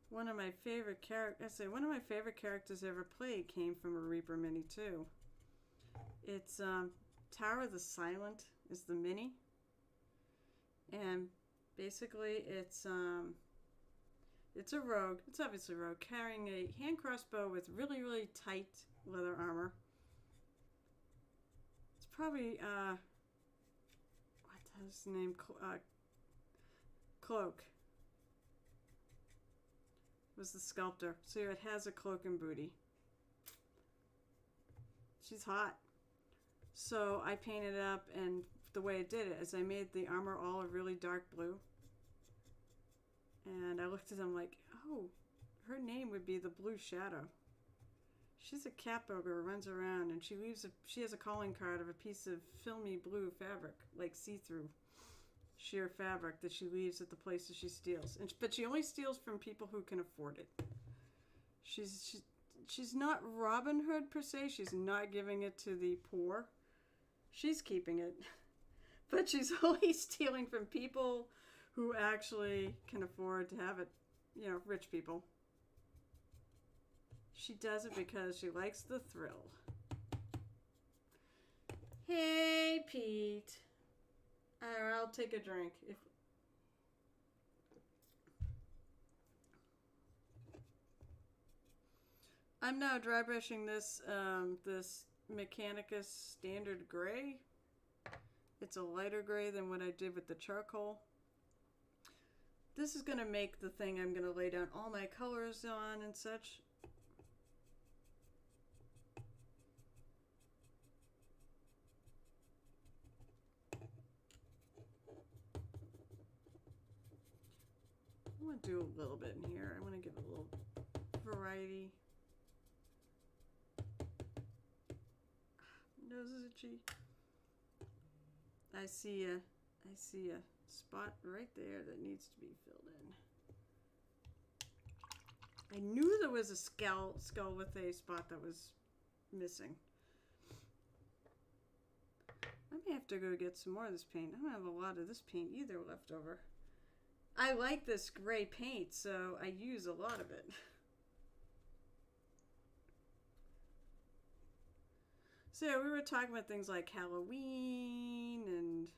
One of my favorite characters I ever played came from a Reaper Mini too. It's Tower of the Silent is the mini, and basically it's a rogue. It's obviously a rogue carrying a hand crossbow with really, really tight leather armor. It's probably what's his name? Cloak was the sculptor. So it has a cloak and booty. She's hot. So I painted it up, and the way I did it is I made the armor all a really dark blue. And I looked at them like, oh, her name would be the Blue Shadow. She's a cat ogre who runs around, and she has a calling card of a piece of filmy blue fabric, like see-through sheer fabric that she leaves at the places she steals. But she only steals from people who can afford it. She's not Robin Hood per se. She's not giving it to the poor. She's keeping it. But she's only stealing from people who actually can afford to have it, rich people. She does it because she likes the thrill. Hey, Pete. I'll take a drink. I'm now dry brushing this Mechanicus Standard Gray. It's a lighter gray than what I did with the charcoal. This is going to make the thing I'm going to lay down all my colors on and such. I want to do a little bit in here. I want to give it a little variety. Nose is itchy. I see a spot right there that needs to be filled in. I knew there was a skull with a spot that was missing. I may have to go get some more of this paint. I don't have a lot of this paint either left over. I like this gray paint, so I use a lot of it. So yeah, we were talking about things like Halloween and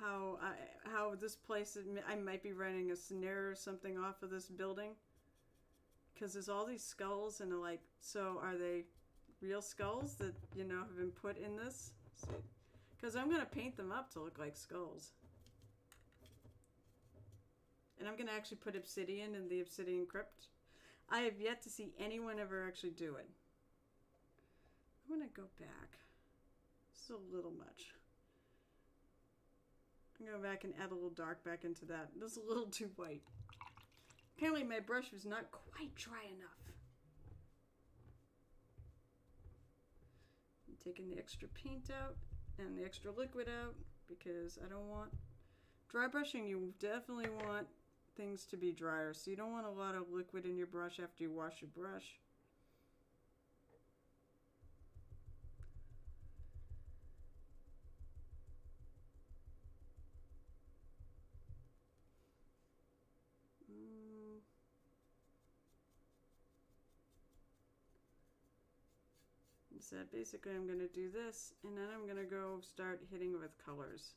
how this place, I might be running a snare or something off of this building. Because there's all these skulls and like, so are they real skulls that, have been put in this? Because I'm going to paint them up to look like skulls. And I'm going to actually put Obsidian in the Obsidian Crypt. I have yet to see anyone ever actually do it. I'm going to go back. This is a little much. I'm going to go back and add a little dark back into that. This is a little too white. Apparently my brush was not quite dry enough. I'm taking the extra paint out and the extra liquid out because I don't want... Dry brushing, you definitely want things to be drier. So you don't want a lot of liquid in your brush after you wash your brush. So basically I'm going to do this, and then I'm going to go start hitting with colors.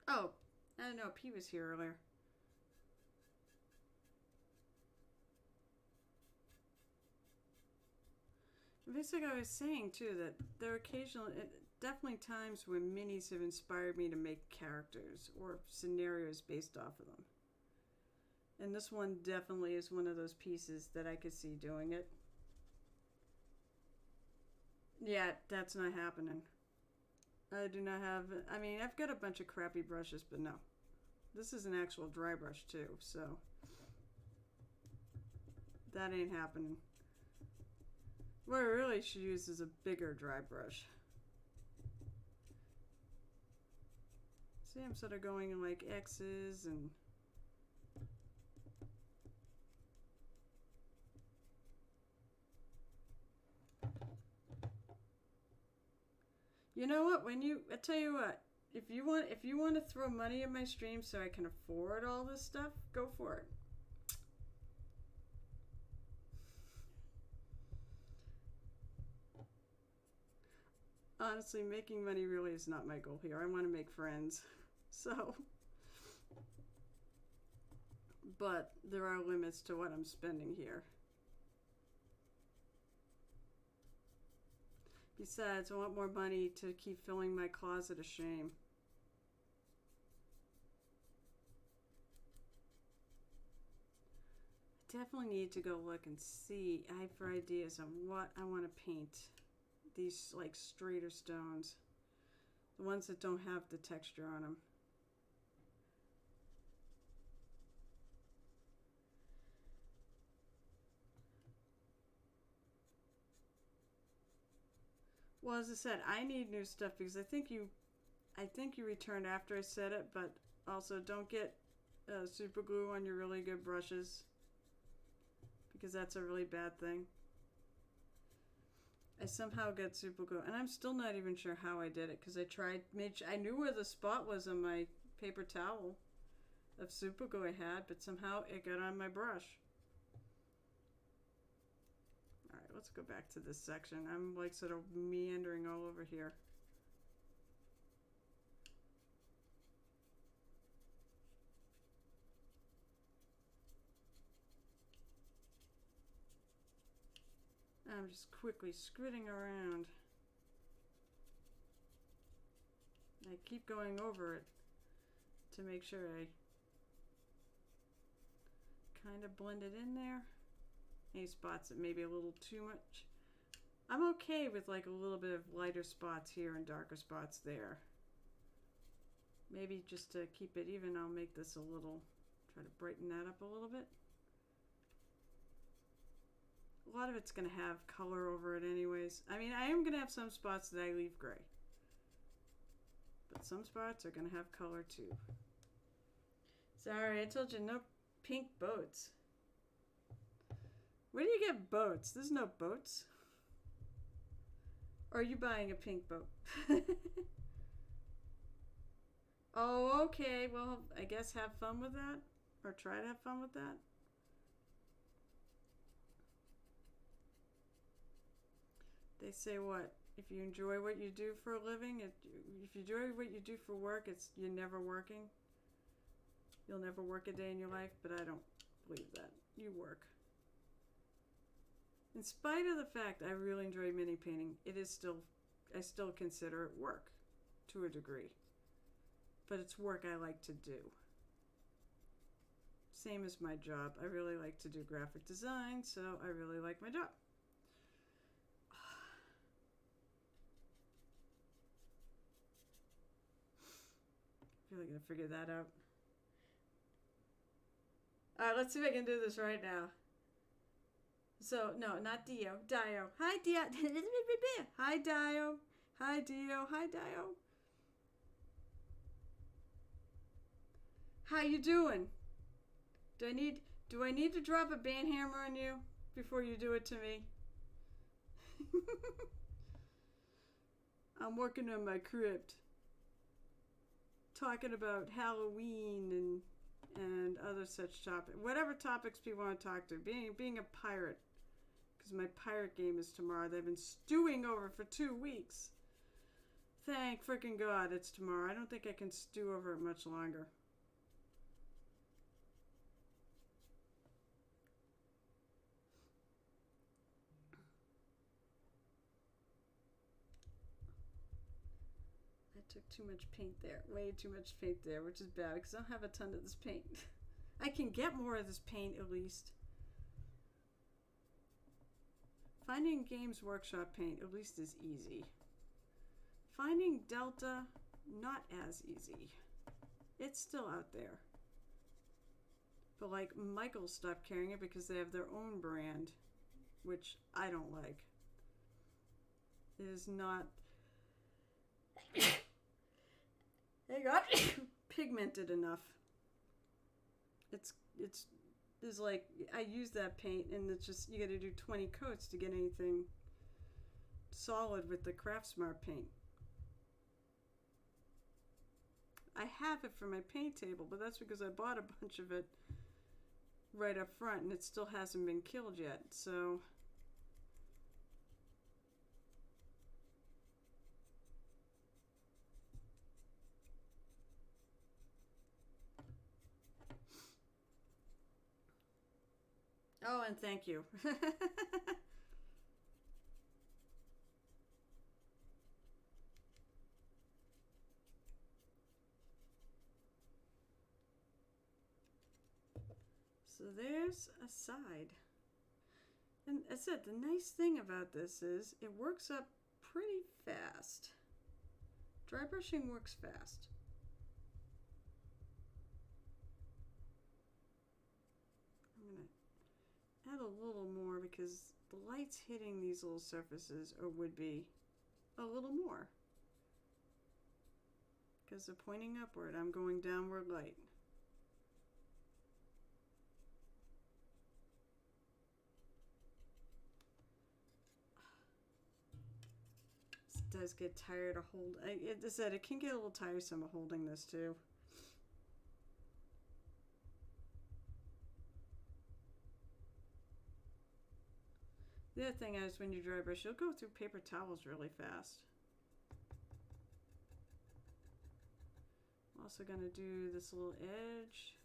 Oh, I don't know, P was here earlier. Basically, I was saying too that there are definitely times when minis have inspired me to make characters or scenarios based off of them. And this one definitely is one of those pieces that I could see doing it. Yeah, that's not happening. I do not have, I mean, I've got a bunch of crappy brushes, but no. This is an actual dry brush too, so that ain't happening. What I really should use is a bigger dry brush. See, I'm sort of going in like X's and you know what? I tell you what, if you want to throw money at my stream so I can afford all this stuff, go for it. Honestly, making money really is not my goal here. I want to make friends. So, but there are limits to what I'm spending here. Besides, I want more money to keep filling my closet of shame. I definitely need to go look and see. I have for ideas on what I want to paint. These like straighter stones. The ones that don't have the texture on them. Well, as I said, I need new stuff because I think you returned after I said it, but also don't get super glue on your really good brushes because that's a really bad thing. I somehow got super glue, and I'm still not even sure how I did it because I knew where the spot was on my paper towel of super glue I had, but somehow it got on my brush. Alright, let's go back to this section. I'm like sort of meandering all over here. I'm just quickly scritting around. I keep going over it to make sure I kind of blend it in there. Any spots that may be a little too much. I'm okay with like a little bit of lighter spots here and darker spots there. Maybe just to keep it even, I'll make this a little, try to brighten that up a little bit. A lot of it's going to have color over it anyways. I mean, I am going to have some spots that I leave gray. But some spots are going to have color too. Sorry, I told you no pink boats. Where do you get boats? There's no boats. Or are you buying a pink boat? Oh, okay. Well, I guess have fun with that. Or try to have fun with that. They say what? If you enjoy what you do for a living, if you enjoy what you do for work, you're never working. You'll never work a day in your life, but I don't believe that. You work. In spite of the fact I really enjoy mini painting, I still consider it work to a degree. But it's work I like to do. Same as my job. I really like to do graphic design, so I really like my job. I'm really gonna figure that out. Alright, let's see if I can do this right now. So, no, not Dio. Dio. Hi, Dio. Hi, Dio. Hi, Dio. Hi, Dio. How you doing? Do I need to drop a band hammer on you before you do it to me? I'm working on my crypt. Talking about Halloween and other such topics. Whatever topics people want to talk to. Being a pirate. because my pirate game is tomorrow that I've been stewing over for 2 weeks. Thank freaking God it's tomorrow. I don't think I can stew over it much longer. I took too much paint there. Way too much paint there, which is bad because I don't have a ton of this paint. I can get more of this paint at least. Finding Games Workshop paint at least is easy. Finding Delta, not as easy. It's still out there. But like Michael stopped carrying it because they have their own brand, which I don't like. It is not they got pigmented enough. It's like I use that paint and it's just you got to do 20 coats to get anything solid with the Craftsmart paint. I have it for my paint table, but that's because I bought a bunch of it right up front and it still hasn't been killed yet. So oh, and thank you. So there's a side. And as I said, the nice thing about this is it works up pretty fast. Dry brushing works fast. I'm going to add a little more because the light's hitting these little surfaces, or would be a little more. Because they're pointing upward, I'm going downward light. This does get tired of holding. As I said, it can get a little tiresome of holding this too. The other thing is when you dry brush, you'll go through paper towels really fast. I'm also going to do this little edge.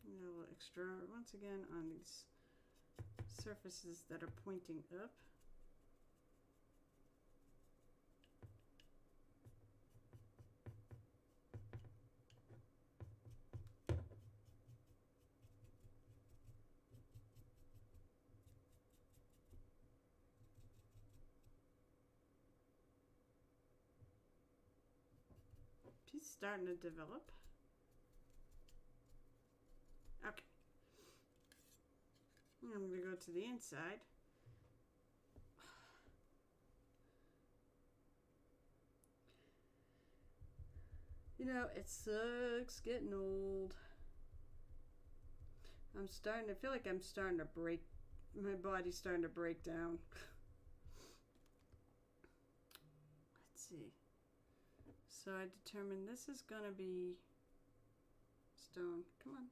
A little extra, once again, on these surfaces that are pointing up. She's starting to develop. Okay. I'm going to go to the inside. You know, it sucks getting old. I'm starting to feel like I'm starting to break, my body's starting to break down. Let's see. So I determined this is going to be stone. Come on.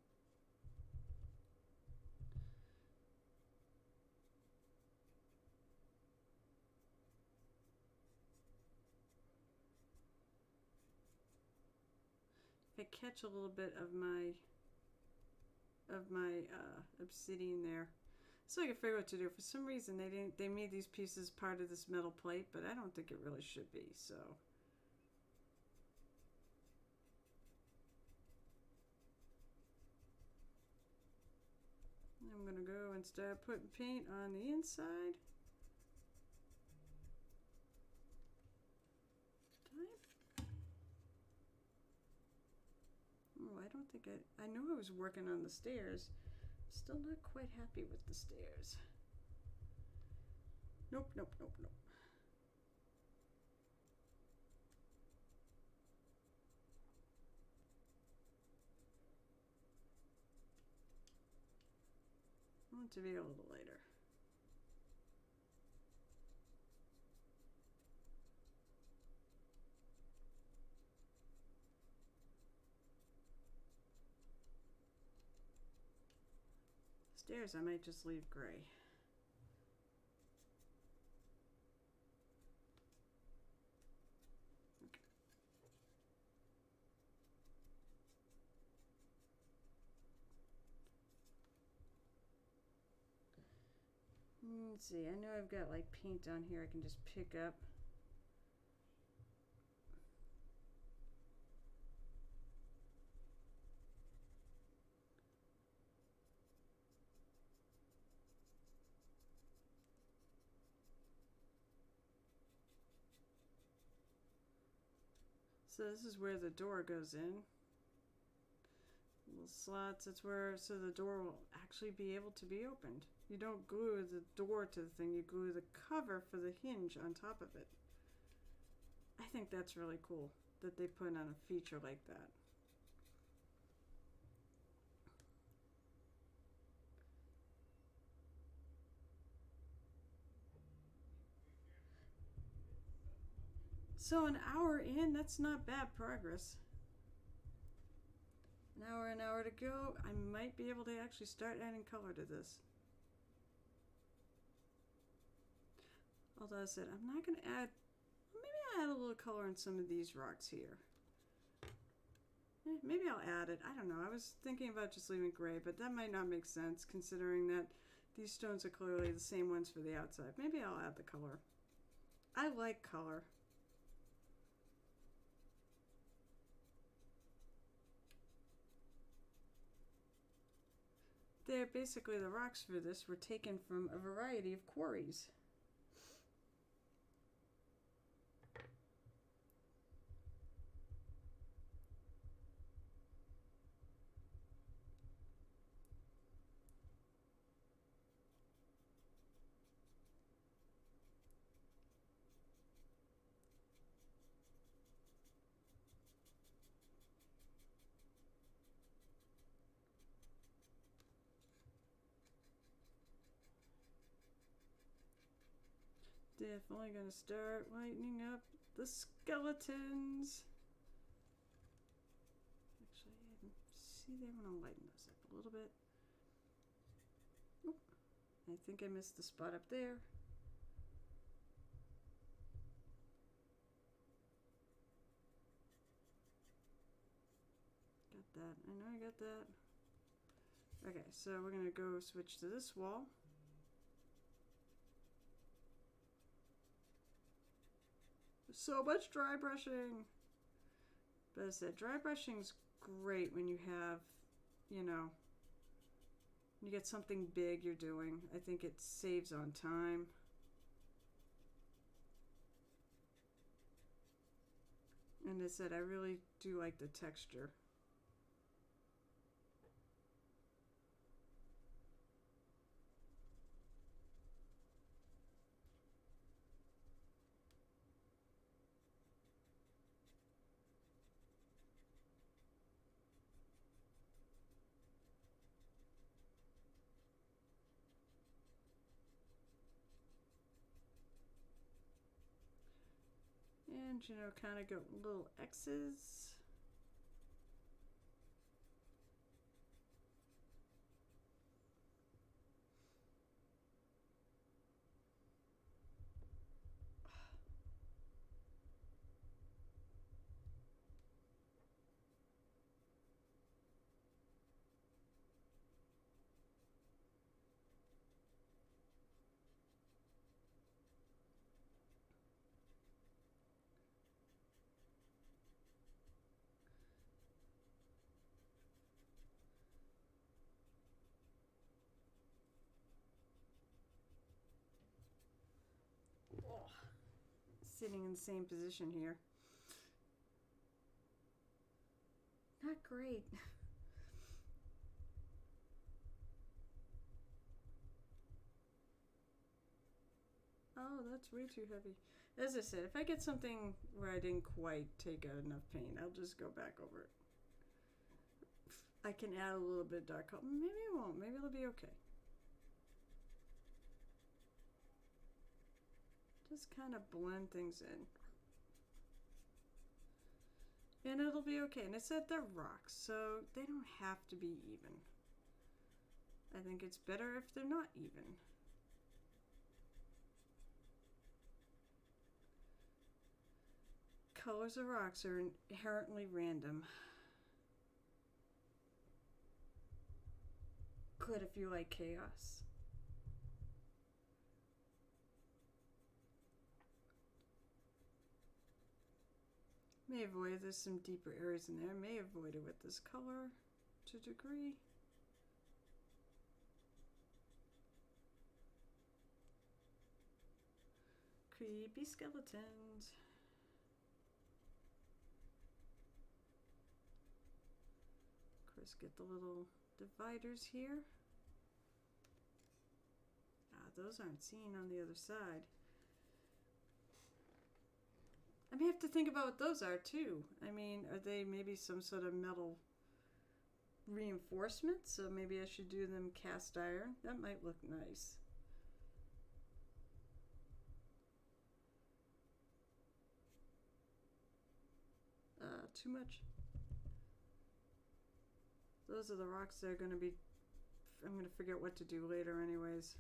If I catch a little bit of my obsidian there, so I can figure out what to do. For some reason they made these pieces part of this metal plate, but I don't think it really should be. So I'm gonna go and start putting paint on the inside. Oh, I don't think I know I was working on the stairs. Still not quite happy with the stairs. Nope, nope, nope, nope. I want it to be a little lighter. Stairs I might just leave gray. Let's see, I know I've got like paint on here I can just pick up. So this is where the door goes in. Little slots, that's where, so the door will actually be able to be opened. You don't glue the door to the thing, you glue the cover for the hinge on top of it. I think that's really cool that they put on a feature like that. So an hour in, that's not bad progress. An hour to go. I might be able to actually start adding color to this. Although I said, I'm not going to add, maybe I'll add a little color on some of these rocks here. Maybe I'll add it. I don't know. I was thinking about just leaving gray, but that might not make sense considering that these stones are clearly the same ones for the outside. Maybe I'll add the color. I like color. They're basically, the rocks for this were taken from a variety of quarries. Definitely gonna start lightening up the skeletons. Actually, I can see there when I'm lighting those up a little bit. Oop. I think I missed the spot up there. Got that. I know I got that. Okay, so we're gonna go switch to this wall. So much dry brushing. But as I said, dry brushing's great when you have, you know, you get something big you're doing. I think it saves on time. And as I said, I really do like the texture. And, you know, kind of go little X's. Sitting in the same position here. Not great. Oh, that's way too heavy. As I said, if I get something where I didn't quite take out enough paint, I'll just go back over it. I can add a little bit of dark color. Maybe I won't. Maybe it'll be okay. Just kind of blend things in. And it'll be okay. And I said they're rocks, so they don't have to be even. I think it's better if they're not even. Colors of rocks are inherently random. Good if you like chaos. May avoid, there's some deeper areas in there. May avoid it with this color to a degree. Creepy skeletons. Of course, get the little dividers here. Ah, those aren't seen on the other side. I may have to think about what those are too. I mean, are they maybe some sort of metal reinforcements? So maybe I should do them cast iron. That might look nice. Too much. Those are the rocks that are going to be, I'm going to figure out what to do later anyways.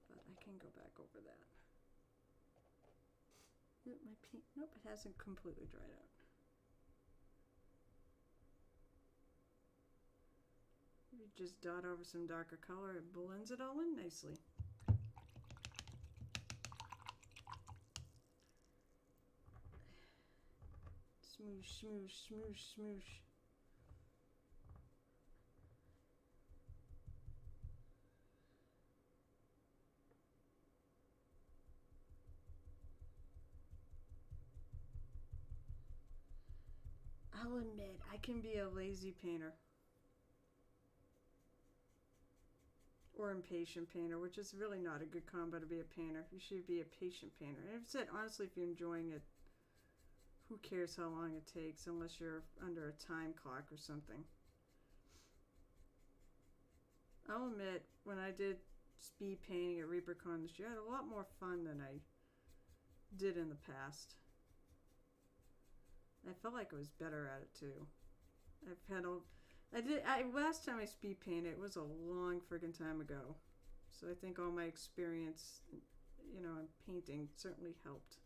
But I can go back over that. Nope, my paint, nope, it hasn't completely dried out. You just dot over some darker color, it blends it all in nicely. Smoosh, smoosh, smoosh, smoosh. I'll admit, I can be a lazy painter. Or impatient painter, which is really not a good combo to be a painter. You should be a patient painter. And I've said, honestly, if you're enjoying it, who cares how long it takes unless you're under a time clock or something. I'll admit, when I did speed painting at ReaperCon this year, I had a lot more fun than I did in the past. I felt like I was better at it too. Last time I speed painted, it was a long friggin' time ago. So I think all my experience, you know, in painting certainly helped.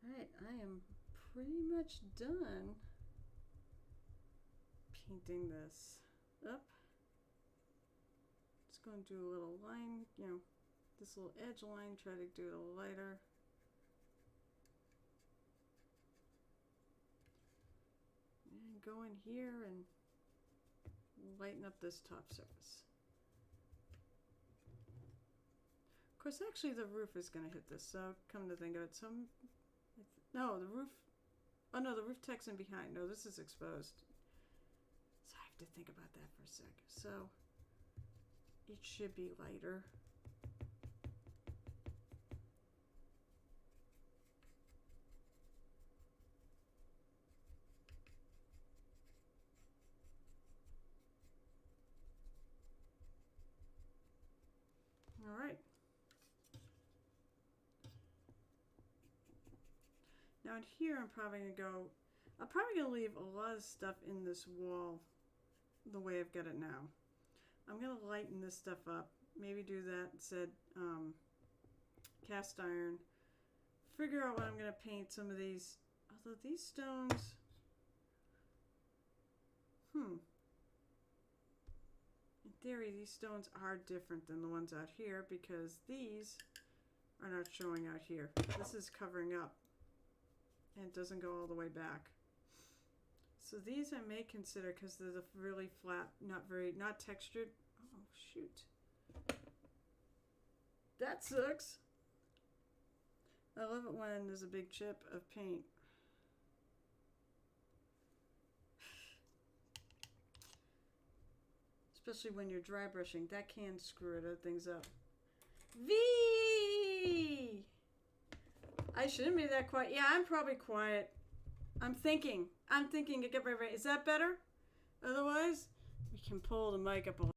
Alright, I am pretty much done painting this up. Just going to do a little line, you know, this little edge line, try to do it a little lighter. And go in here and lighten up this top surface. Of course, actually the roof is going to hit this, so come to think of it, no, the roof, oh no, the roof tech's in behind. No, this is exposed. So I have to think about that for a second. So it should be lighter. All right. Now in here, I'm probably going to leave a lot of stuff in this wall the way I've got it now. I'm going to lighten this stuff up. Maybe do that instead, cast iron. Figure out what I'm going to paint some of these. Although these stones, in theory, these stones are different than the ones out here because these are not showing out here. This is covering up. And it doesn't go all the way back. So these I may consider because they're the really flat, not textured. Oh, shoot. That sucks. I love it when there's a big chip of paint. Especially when you're dry brushing. That can screw things up. V! I shouldn't be that quiet. Yeah, I'm probably quiet. I'm thinking to get right. Is that better? Otherwise, we can pull the mic up a little.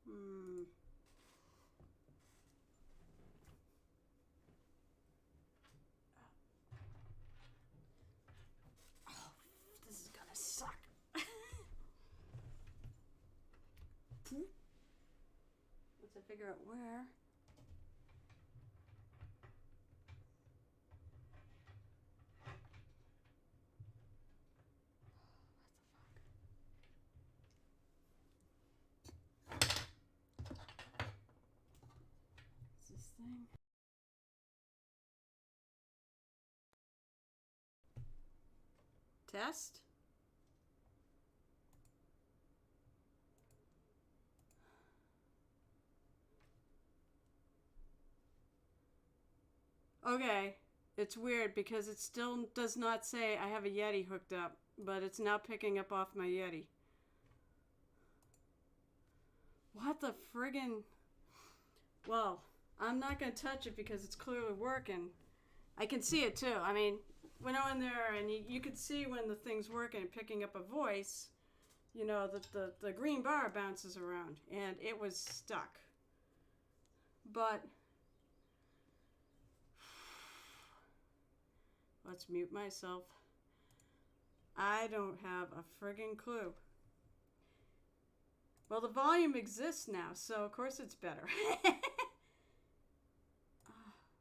Hmm. Oh, this is gonna suck. Once I figure out where. What's this thing? Test? Okay. It's weird because it still does not say I have a Yeti hooked up, but it's now picking up off my Yeti. What the friggin'? Well, I'm not going to touch it because it's clearly working. I can see it too. I mean, when I went in there and you could see when the thing's working and picking up a voice, you know, the green bar bounces around and it was stuck. But let's mute myself. I don't have a friggin' clue. Well, the volume exists now, so of course it's better.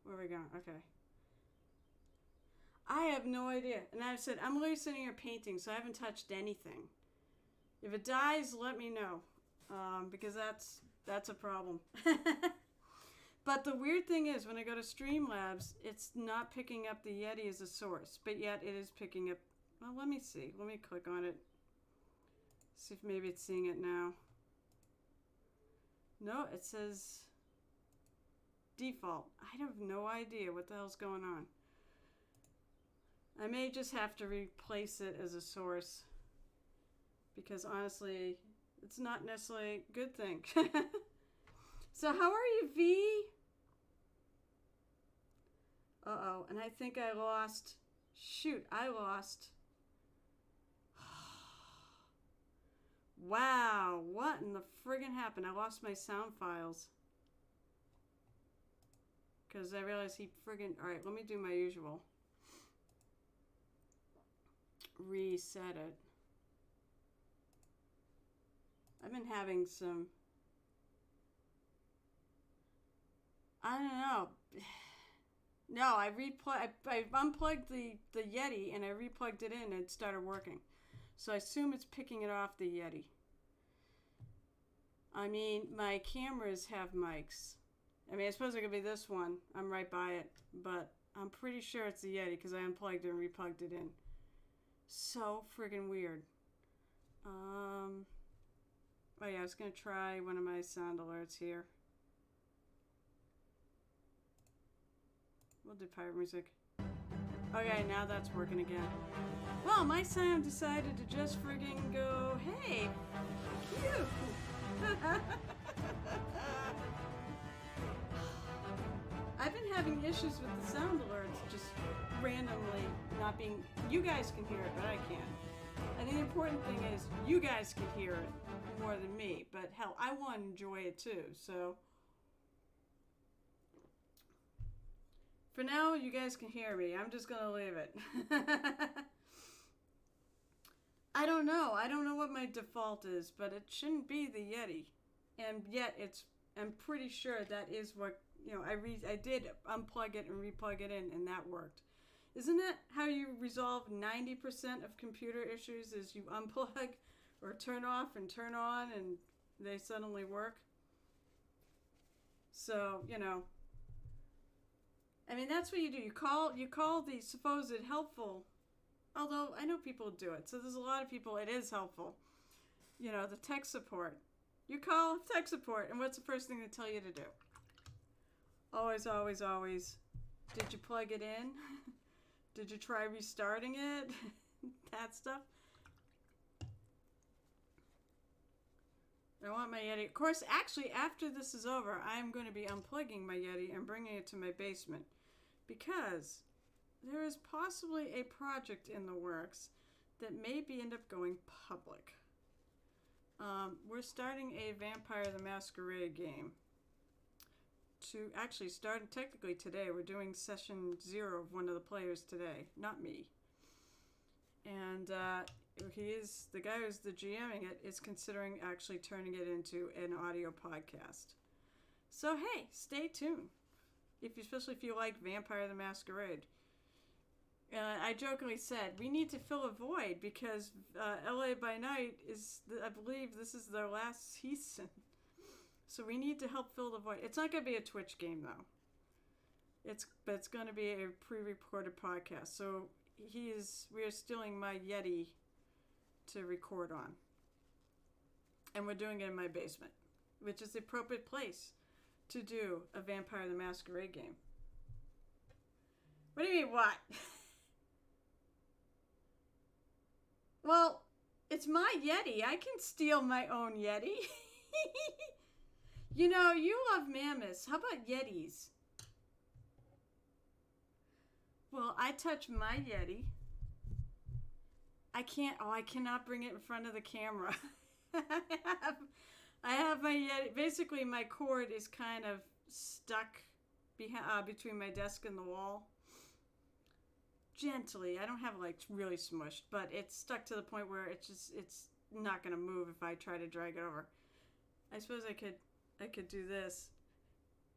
Where are we going? Okay. I have no idea. And I said, I'm loosening your painting, so I haven't touched anything. If it dies, let me know. Because that's a problem. But the weird thing is, when I go to Streamlabs, it's not picking up the Yeti as a source, but yet it is picking up. Well, let me see. Let me click on it. See if maybe it's seeing it now. No, it says default. I have no idea what the hell's going on. I may just have to replace it as a source. Because honestly, it's not necessarily a good thing. So how are you, V? Uh-oh, and I think I lost. Shoot, I lost. Wow, what in the friggin' happened? I lost my sound files. Because I realized he friggin'... Alright, let me do my usual. Reset it. I've been having some... I don't know. No, I unplugged the Yeti and I replugged it in and it started working. So I assume it's picking it off the Yeti. I mean, my cameras have mics. I mean, I suppose it could be this one. I'm right by it. But I'm pretty sure it's the Yeti because I unplugged it and replugged it in. So friggin' weird. Oh yeah, I was going to try one of my sound alerts here. We'll do pirate music. Okay, now that's working again. Well, my Sam decided to just friggin' go, hey, you. I've been having issues with the sound alerts just randomly not being... You guys can hear it, but I can't. And the important thing is you guys can hear it more than me. But hell, I want to enjoy it too, so... For now, you guys can hear me. I'm just going to leave it. I don't know. I don't know what my default is, but it shouldn't be the Yeti. And yet, I'm pretty sure that is what, you know, I did unplug it and replug it in, and that worked. Isn't that how you resolve 90% of computer issues, is you unplug or turn off and turn on, and they suddenly work? So, you know... I mean, that's what you do. You call the supposed helpful, although I know people do it. So there's a lot of people it is helpful. You know, the tech support. You call tech support, and what's the first thing they tell you to do? Always, always, always. Did you plug it in? Did you try restarting it? That stuff. I want my Yeti. Of course, actually, after this is over, I'm going to be unplugging my Yeti and bringing it to my basement. Because there is possibly a project in the works that maybe end up going public. We're starting a Vampire the Masquerade game. To actually start technically today. We're doing session 0 of one of the players today. Not me. And the guy who's the GMing it is considering actually turning it into an audio podcast. So hey, stay tuned. Especially if you like Vampire the Masquerade. I jokingly said, we need to fill a void because LA by Night is, I believe this is their last season. So we need to help fill the void. It's not going to be a Twitch game though. But it's going to be a pre-recorded podcast. So we are stealing my Yeti to record on. And we're doing it in my basement, which is the appropriate place to do a Vampire the Masquerade game. What do you mean, what? Well, it's my Yeti. I can steal my own Yeti. You know, you love mammoths. How about Yetis? Well, I touch my Yeti. I cannot bring it in front of the camera. I have my Yeti. Basically, my cord is kind of stuck between my desk and the wall. Gently. I don't have it like really smushed, but it's stuck to the point where it's not going to move if I try to drag it over. I suppose I could do this.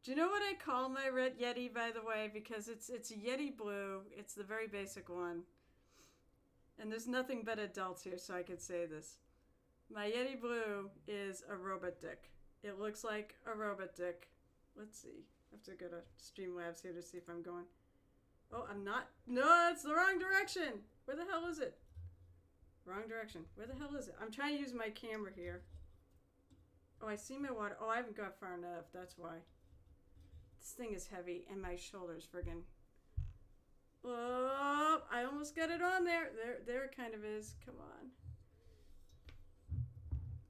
Do you know what I call my red Yeti, by the way? Because it's a Yeti Blue. It's the very basic one. And there's nothing but adults here, so I could say this. My Yeti Blue is a robot dick. It looks like a robot dick. Let's see. I have to go to Streamlabs here to see if I'm going. Oh, I'm not. No, it's the wrong direction. Where the hell is it? Wrong direction. Where the hell is it? I'm trying to use my camera here. Oh, I see my water. Oh, I haven't got far enough. That's why. This thing is heavy, and my shoulder's friggin'... Oh, I almost got it on there. There it kind of is. Come on.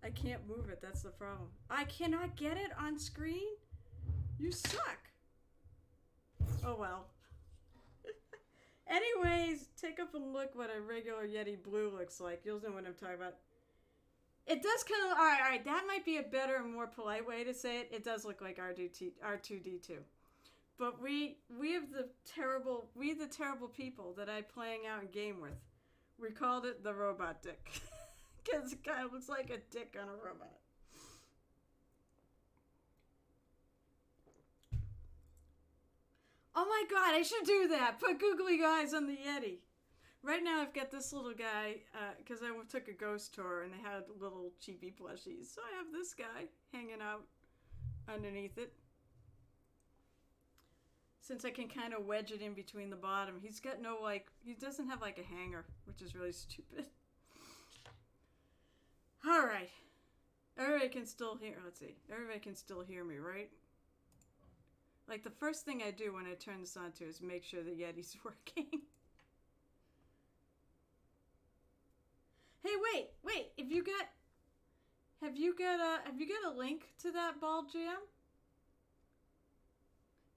I can't move it. That's the problem. I cannot get it on screen? You suck. Oh, well. Anyways, take up a look what a regular Yeti Blue looks like. You'll know what I'm talking about. It does kind of... All right. That might be a better and more polite way to say it. It does look like R2-D2. But we the terrible people that I playing out in game with. We called it the robot dick. Because it kind of looks like a dick on a robot. Oh my god, I should do that. Put googly eyes on the Yeti. Right now I've got this little guy, because I took a ghost tour and they had little cheapy plushies. So I have this guy hanging out underneath it. Since I can kind of wedge it in between the bottom. He's got no, like, he doesn't have like a hanger, which is really stupid. Alright. Everybody can still hear, let's see. Everybody can still hear me, right? Like, the first thing I do when I turn this on to is make sure the Yeti's working. Hey, wait. Have you got a link to that ball jam?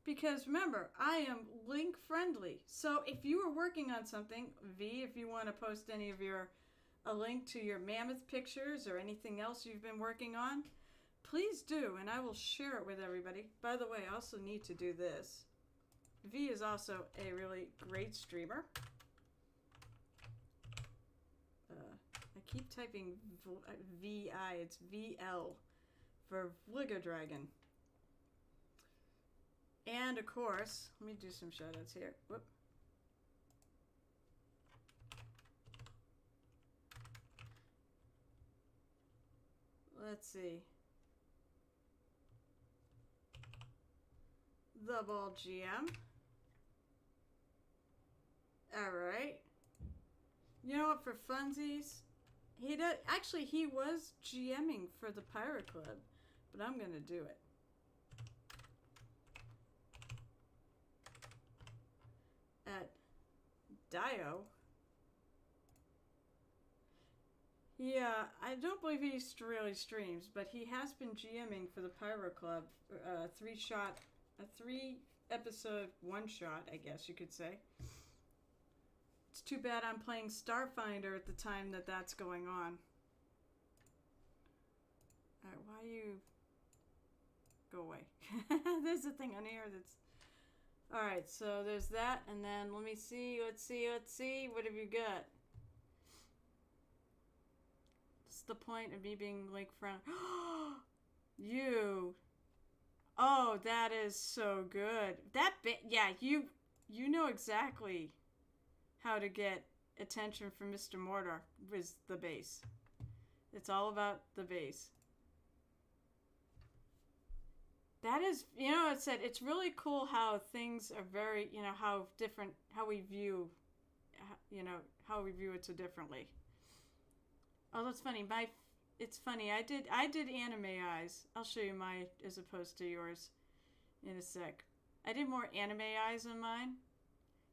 Because remember, I am link friendly. So if you are working on something, V, if you want to post any of a link to your mammoth pictures or anything else you've been working on, please do, and I will share it with everybody. By the way, I also need to do this. V is also a really great streamer. I keep typing VI, it's VL for Vliga Dragon. And of course, let me do some shoutouts here. Whoop. Let's see. The Ball GM. Alright. You know what, for funsies, he was GMing for the Pirate Club, but I'm gonna do it. At Dio. Yeah, I don't believe he really streams, but he has been GMing for the Pirate Club, a 3-episode one-shot, I guess you could say. It's too bad I'm playing Starfinder at the time that's going on. Alright, why you... Go away. There's a thing on here that's... Alright, so there's that, and then let me see, let's see, what have you got? What's the point of me being link friend? You! Oh, that is so good. That bit, yeah, you know exactly how to get attention from Mr. Mortar with the base. It's all about the base. That is, you know, it said it's really cool how things are very, you know, how different, how we view, you know, how we view it so differently. Oh, that's funny. It's funny. I did anime eyes. I'll show you mine as opposed to yours in a sec. I did more anime eyes on mine.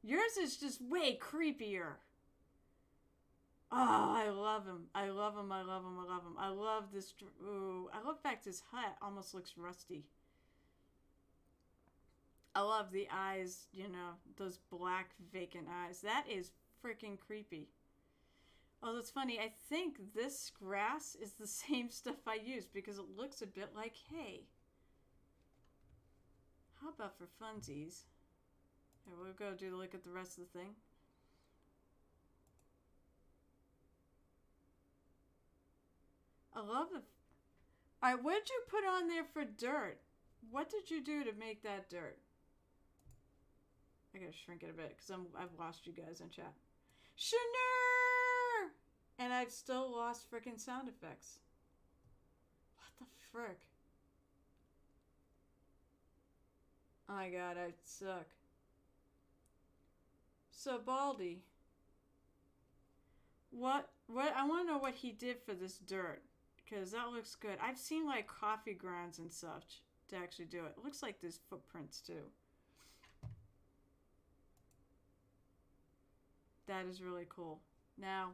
Yours is just way creepier. Oh, I love him. I love him. I love him. I love him. I love this. Ooh, I love the fact his hat almost looks rusty. I love the eyes, you know, those black vacant eyes. That is freaking creepy. Oh, that's funny. I think this grass is the same stuff I use because it looks a bit like hay. How about for funsies? Okay, we'll go look at the rest of the thing. I love it. Alright, what did you put on there for dirt? What did you do to make that dirt? I gotta shrink it a bit because I've lost you guys in chat. Shunner! And I've still lost frickin' sound effects. What the frick? Oh my god, I suck. So Baldy, what I want to know what he did for this dirt, because that looks good. I've seen like coffee grounds and such. to actually do it. It looks like there's footprints too. That is really cool. Now,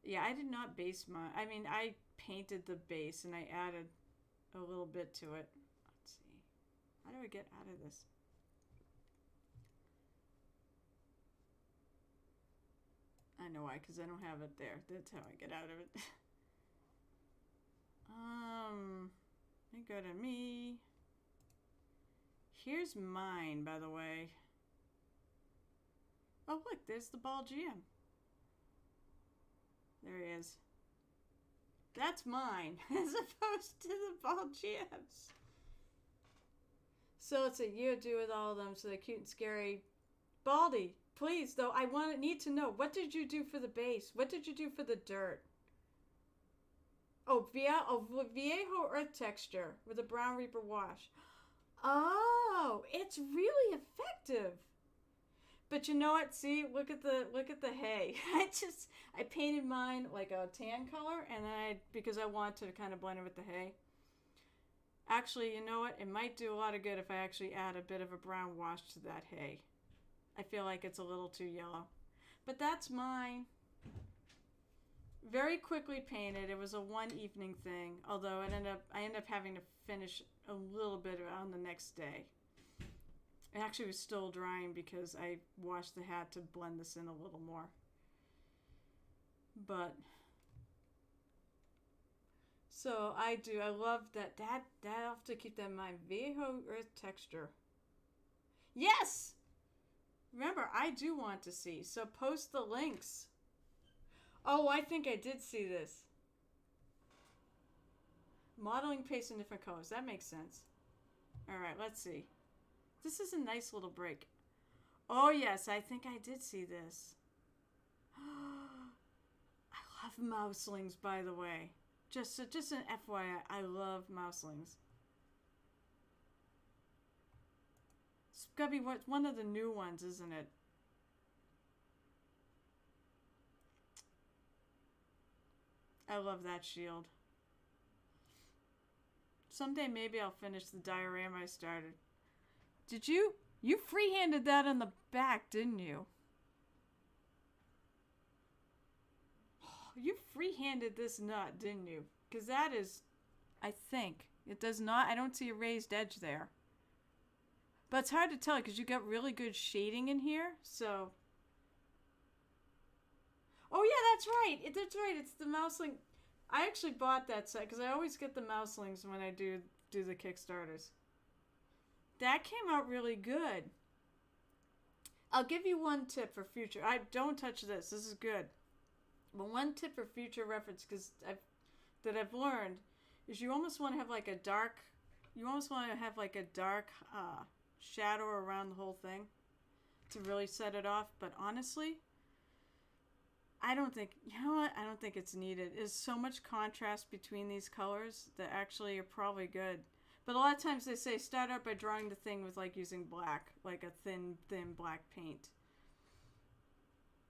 yeah, I did not base mine. I mean, I painted the base and I added a little bit to it. Let's see. How do I get out of this? I know why, because I don't have it there. That's how I get out of it. Let me go to me. Here's mine, by the way. Oh, look, there's the ball GM. There he is. That's mine, as opposed to the ball GMs. So let's see, you do with all of them, so they're cute and scary. Baldy, please, though, I need to know, what did you do for the base? What did you do for the dirt? Oh, Viejo Earth texture with a Brown Reaper wash. Oh, it's really effective. But you know what? See, look at the hay. I painted mine like a tan color, and then because I want to kind of blend it with the hay. Actually, you know what? It might do a lot of good if I actually add a bit of a brown wash to that hay. I feel like it's a little too yellow. But that's mine. Very quickly painted. It was a one evening thing, although I ended up having to finish a little bit on the next day. It actually was still drying because I washed the hat to blend this in a little more. But so I love that I'll have to keep that in mind. Viejo Earth texture. Yes! Remember, I do want to see, so post the links. Oh, I think I did see this. Modeling paste in different colors. That makes sense. Alright, let's see. This is a nice little break. Oh, yes, I think I did see this. I love mouselings, by the way. Just an FYI, I love mouselings. It's gotta be one of the new ones, isn't it? I love that shield. Someday maybe I'll finish the diorama I started. Did you? You freehanded that on the back, didn't you? You freehanded this nut, didn't you? Because that is, I think, it does not, I don't see a raised edge there. But it's hard to tell because you got really good shading in here, so. Oh yeah, that's right. That's right. It's the mouseling. I actually bought that set because I always get the mouselings when I do the Kickstarters. That came out really good. I'll give you one tip for future. Don't touch this. This is good. But one tip for future reference, because I've learned, is you almost want to have like a dark. You almost want to have like a dark shadow around the whole thing to really set it off. But honestly, I don't think, you know what? I don't think it's needed. There's so much contrast between these colors that actually are probably good. But a lot of times they say start out by drawing the thing with like using black, like a thin black paint.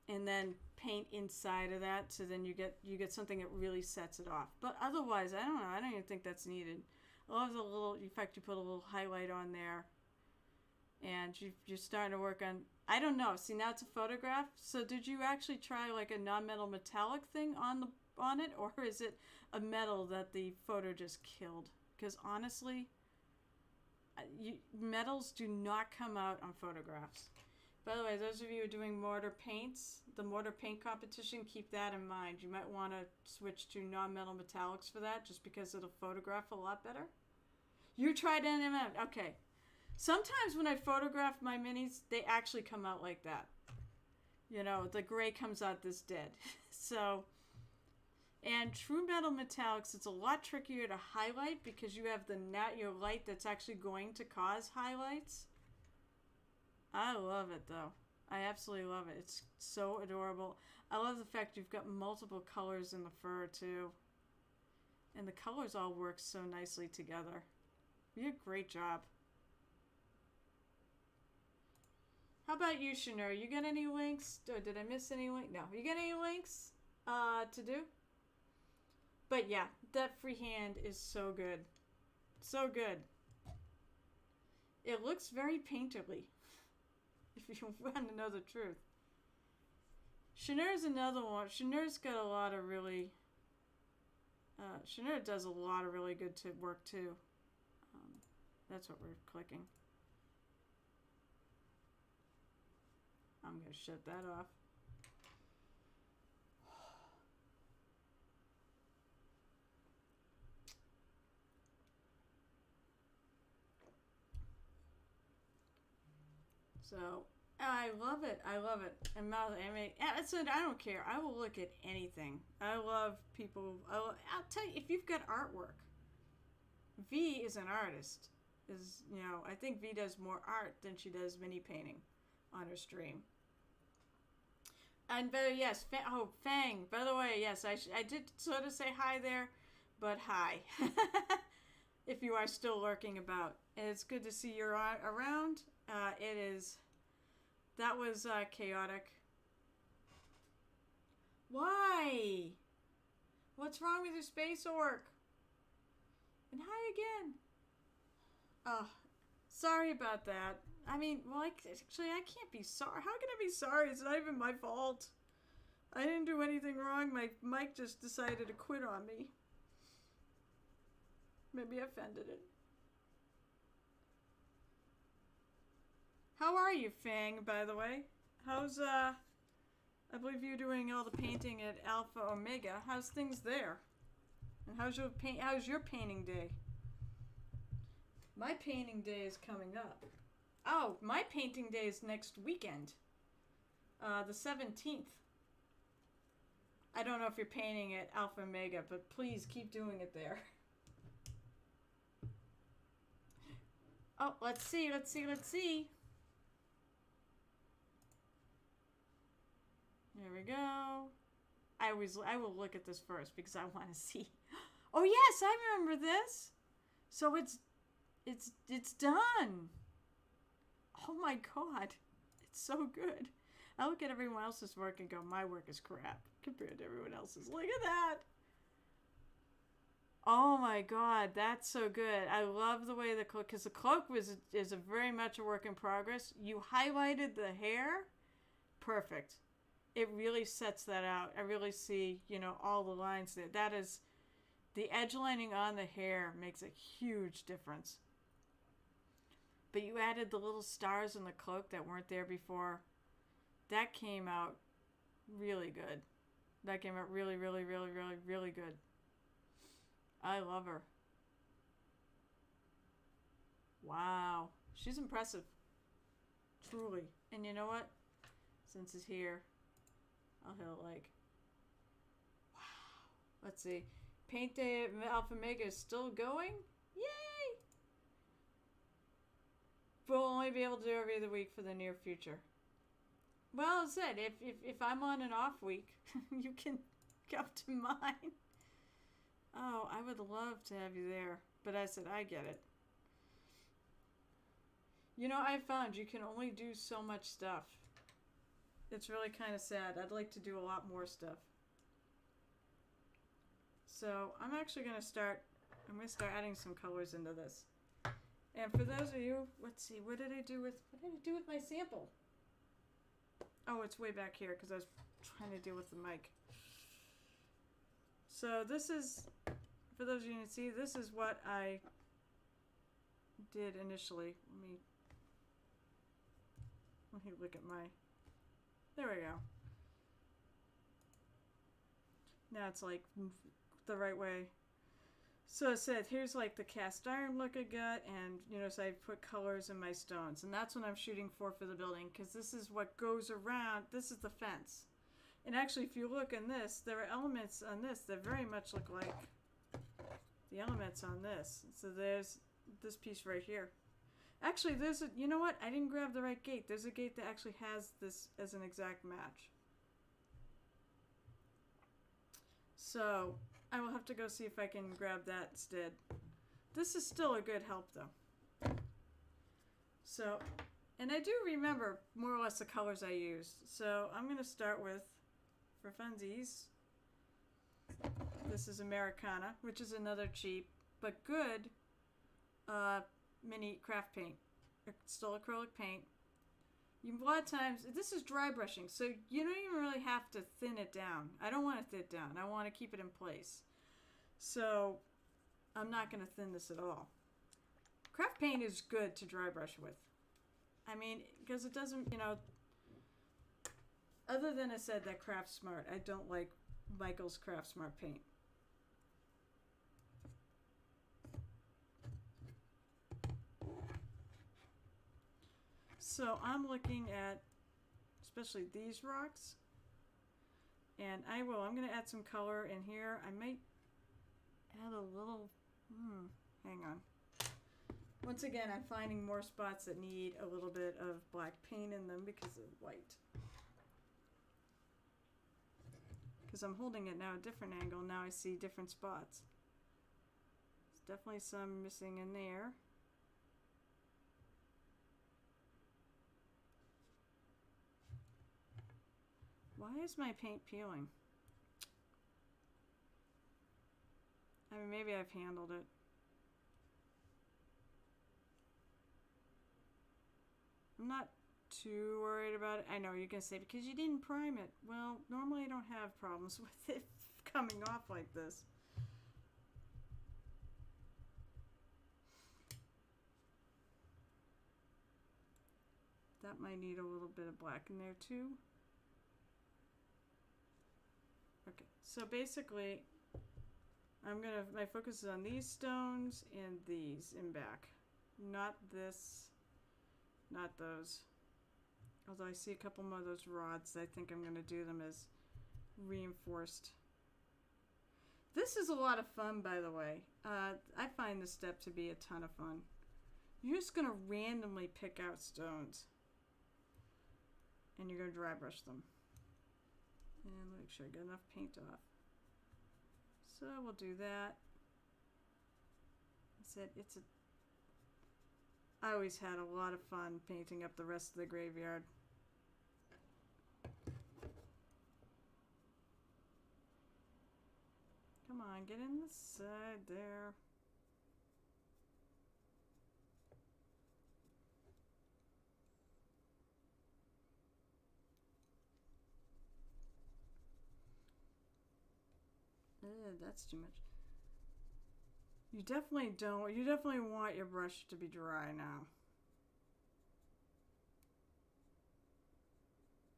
And then paint inside of that, so then you get something that really sets it off. But otherwise, I don't know. I don't even think that's needed. I love the little, in fact, you put a little highlight on there. And you're starting to work on, I don't know. See, now it's a photograph. So did you actually try like a non-metal metallic thing on it? Or is it a metal that the photo just killed? Because honestly, metals do not come out on photographs. By the way, those of you who are doing mortar paints, the mortar paint competition, keep that in mind. You might want to switch to non-metal metallics for that, just because it'll photograph a lot better. You tried NMM. Okay. Sometimes when I photograph my minis, they actually come out like that. You know, the gray comes out this dead. So, and true metal metallics, it's a lot trickier to highlight because you have your light that's actually going to cause highlights. I love it though. I absolutely love it. It's so adorable. I love the fact you've got multiple colors in the fur too. And the colors all work so nicely together. You did a great job. How about you, Shanur? You got any links? Or did I miss any link? No. You got any links to do? But yeah, that freehand is so good. So good. It looks very painterly, if you want to know the truth. Chanel's another one. Chanel's got a lot of really... Chanel does a lot of really good work too. That's what we're clicking. I'm going to shut that off. So, I love it. I love it. And I mean, I said I don't care. I will look at anything. I love people. I'll tell you, if you've got artwork, V is an artist. I think V does more art than she does mini painting on her stream. And yes, Fang. By the way, yes, I did sort of say hi there, but hi. If you are still lurking about, it's good to see you're around. That was chaotic. Why? What's wrong with your space orc? And hi again. Oh, sorry about that. I mean, well, actually, I can't be sorry. How can I be sorry? It's not even my fault. I didn't do anything wrong. My mic just decided to quit on me. Maybe I offended it. How are you, Fang, by the way? How's, I believe you're doing all the painting at Alpha Omega. How's things there? And how's your painting day? My painting day is coming up. Oh, my painting day is next weekend. The 17th. I don't know if you're painting at Alpha Omega, but please keep doing it there. Oh, let's see. There we go. I will look at this first because I want to see. Oh yes, I remember this. So it's done. Oh my god, it's so good. I look at everyone else's work and go, my work is crap compared to everyone else's. Look at that. Oh my god, that's so good. I love the way the cloak, because the cloak is a very much a work in progress. You highlighted the hair, perfect. It really sets that out. I really see, all the lines there. That is, the edge lining on the hair makes a huge difference. But you added the little stars in the cloak that weren't there before. That came out really good. That came out really, really, really, really, really good. I love her. Wow. She's impressive. Truly. And you know what? Since it's here, I'll hit wow. Let's see. Paint Day at Alpha Mega is still going? Yay! We'll only be able to do every other week for the near future. Well, as I said, if I'm on an off week, you can come to mine. Oh, I would love to have you there. But I said, I get it. I found you can only do so much stuff. It's really kind of sad. I'd like to do a lot more stuff. So I'm actually going to start adding some colors into this. And for those of you, let's see, what did I do with my sample? Oh, it's way back here because I was trying to deal with the mic. So this is, for those of you who can see, this is what I did initially. Let me look at there we go. Now it's like the right way. So I said, here's like the cast iron look I got, and so I put colors in my stones, and that's what I'm shooting for the building, because this is what goes around. This is the fence, and actually, if you look in this, there are elements on this that very much look like the elements on this. So there's this piece right here. Actually, there's you know what? I didn't grab the right gate. There's a gate that actually has this as an exact match. So I will have to go see if I can grab that instead. This is still a good help though. So, and I do remember more or less the colors I used. So I'm going to start with, for funsies, this is Americana, which is another cheap but good mini craft paint. Still acrylic paint. A lot of times, this is dry brushing, so you don't even really have to thin it down. I don't want to thin it down. I want to keep it in place. So, I'm not going to thin this at all. Craft paint is good to dry brush with. I mean, because it doesn't, you know, other than I said that Craft Smart, I don't like Michael's Craft Smart paint. So I'm looking at especially these rocks, and I'm going to add some color in here. I might add a little, hang on. Once again, I'm finding more spots that need a little bit of black paint in them because of white. Because I'm holding it now at a different angle, now I see different spots. There's definitely some missing in there. Why is my paint peeling? I mean, maybe I've handled it. I'm not too worried about it. I know you're going to say, because you didn't prime it. Well, normally I don't have problems with it coming off like this. That might need a little bit of black in there too. Okay, so basically, my focus is on these stones and these in back. Not this, not those. Although I see a couple more of those rods, I think I'm going to do them as reinforced. This is a lot of fun, by the way. I find this step to be a ton of fun. You're just going to randomly pick out stones. And you're going to dry brush them. And make sure I get enough paint off. So we'll do that. I said I always had a lot of fun painting up the rest of the graveyard. Come on, get in the side there. That's too much. You definitely don't. You definitely want your brush to be dry now.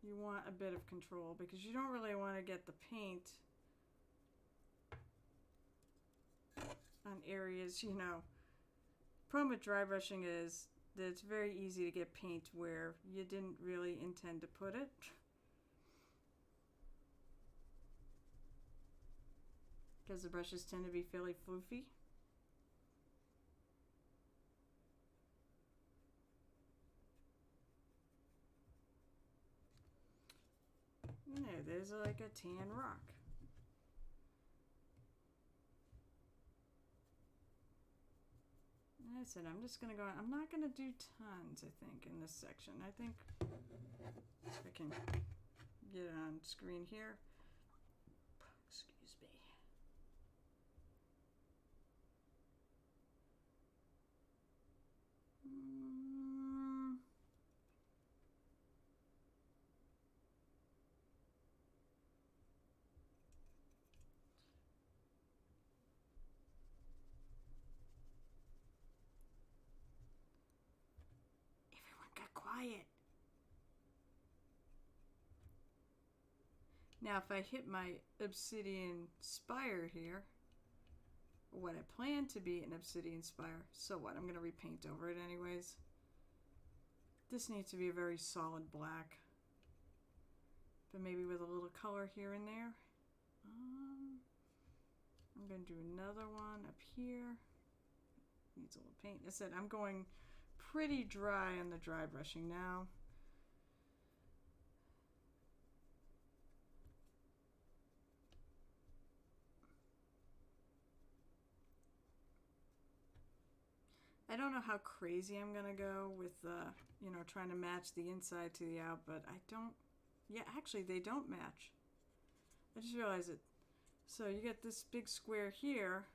You want a bit of control because you don't really want to get the paint on areas, you know. Problem with dry brushing is that it's very easy to get paint where you didn't really intend to put it. Because the brushes tend to be fairly floofy. No, there's like a tan rock. And I said, I'm just going to go, I'm not going to do tons, I think, in this section. I think I can get it on screen here. Excuse me. Quiet. Now if I hit my obsidian spire here, what I plan to be an obsidian spire, so what? I'm going to repaint over it anyways. This needs to be a very solid black, but maybe with a little color here and there. I'm going to do another one up here. Needs a little paint. I said I'm going pretty dry on the dry brushing now. I don't know how crazy I'm gonna go with you know, trying to match the inside to the out, but I don't, yeah, actually they don't match. I just realized it. So you get this big square here,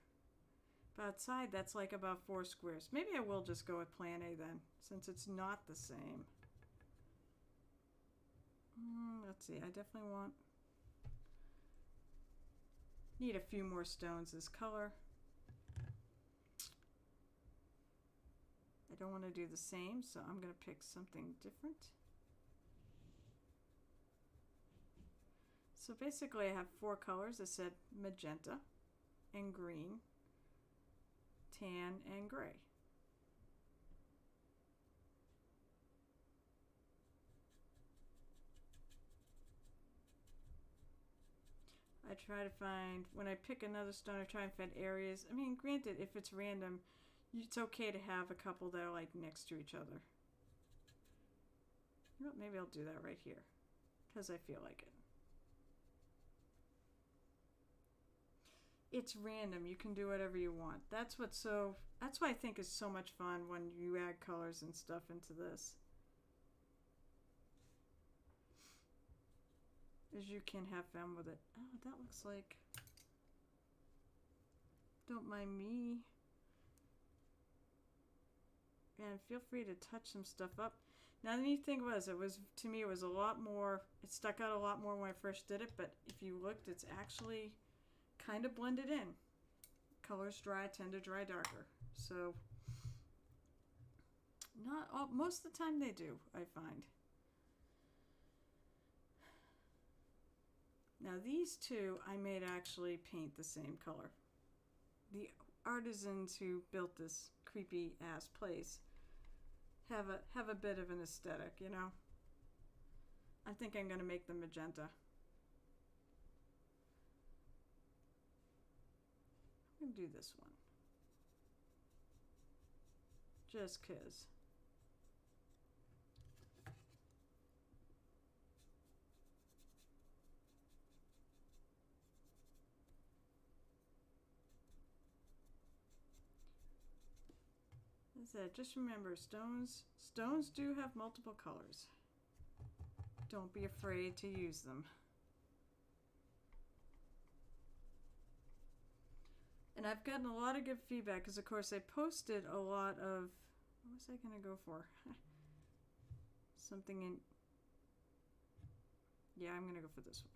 But outside, that's like about 4 squares. Maybe I will just go with plan A then, since it's not the same. Let's see, I definitely need a few more stones this color. I don't want to do the same, so I'm going to pick something different. So basically I have 4 colors. I said magenta and green, tan and gray. I try to find, when I pick another stone, I try and find areas. I mean, granted, if it's random, it's okay to have a couple that are like next to each other. You know what, maybe I'll do that right here, because I feel like it. It's random. You can do whatever you want. That's why I think is so much fun when you add colors and stuff into this. Is you can have fun with it. Oh, that looks like, don't mind me. And feel free to touch some stuff up. Now the neat thing was, to me it was a lot more, it stuck out a lot more when I first did it, but if you looked, it's actually kind of blended in. Colors tend to dry darker. So not all, most of the time they do, I find. Now these two I made actually paint the same color. The artisans who built this creepy ass place have a bit of an aesthetic, you know. I think I'm gonna make them magenta. I'm gonna do this one. Just 'cause. That's it. Just remember, stones do have multiple colors. Don't be afraid to use them. And I've gotten a lot of good feedback because, of course, I posted a lot of, what was I going to go for? Something in, yeah, I'm going to go for this one.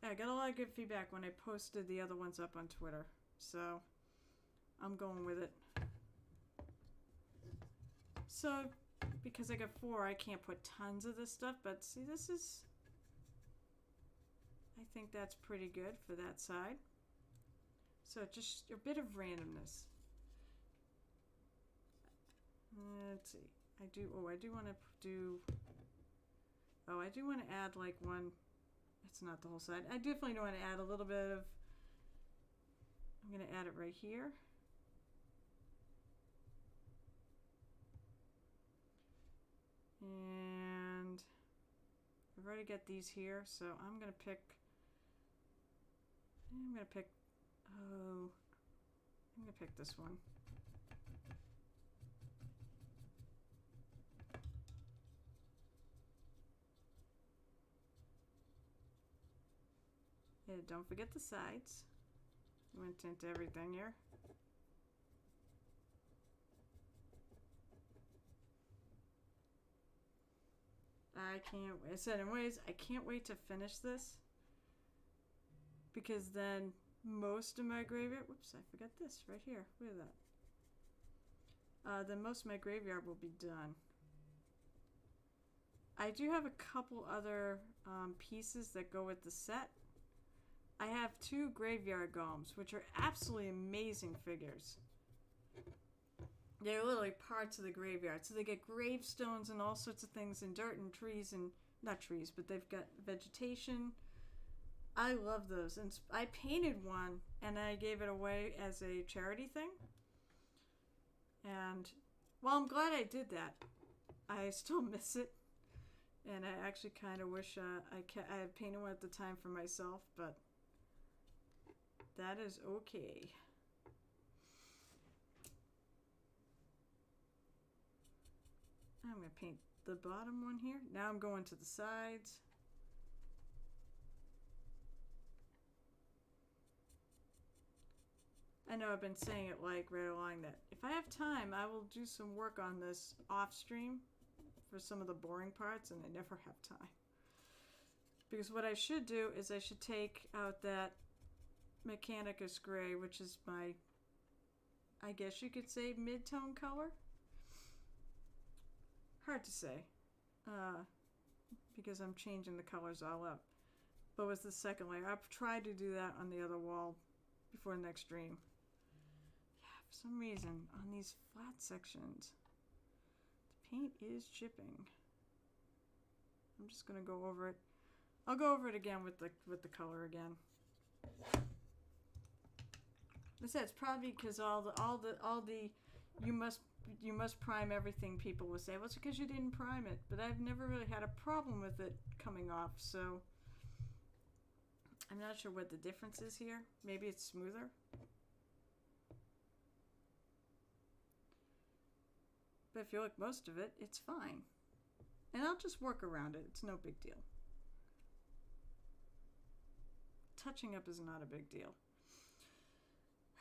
I got a lot of good feedback when I posted the other ones up on Twitter, so I'm going with it. So, because I got 4, I can't put tons of this stuff, but see, this is, I think that's pretty good for that side. So just a bit of randomness. Let's see. I do want to add like one. It's not the whole side. I definitely want to add a little bit of, I'm going to add it right here. And I've already got these here, so I'm going to pick, this one. Yeah, don't forget the sides. Went into everything here. I said anyways, I can't wait to finish this. Because then most of my graveyard, whoops, I forgot this right here. Look at that. Then most of my graveyard will be done. I do have a couple other pieces that go with the set. I have 2 graveyard golems, which are absolutely amazing figures. They're literally parts of the graveyard. So they get gravestones and all sorts of things and dirt and trees and, not trees, but they've got vegetation. I love those. And I painted one and I gave it away as a charity thing. And, well, I'm glad I did that. I still miss it. And I actually kind of wish I had painted one at the time for myself, but that is okay. I'm going to paint the bottom one here. Now I'm going to the sides. I know I've been saying it like right along that. If I have time, I will do some work on this off stream for some of the boring parts, and I never have time. Because what I should do is I should take out that Mechanicus Gray, which is my, I guess you could say, mid-tone color. Hard to say, because I'm changing the colors all up. But with the second layer, I've tried to do that on the other wall before the next stream. Yeah, for some reason, on these flat sections, the paint is chipping. I'm just gonna go over it. I'll go over it again with the color again. I said it's probably because all the you must prime everything. People will say, well, it's because you didn't prime it, but I've never really had a problem with it coming off. So I'm not sure what the difference is here. Maybe it's smoother. But if you look most of it, it's fine. And I'll just work around it. It's no big deal. Touching up is not a big deal.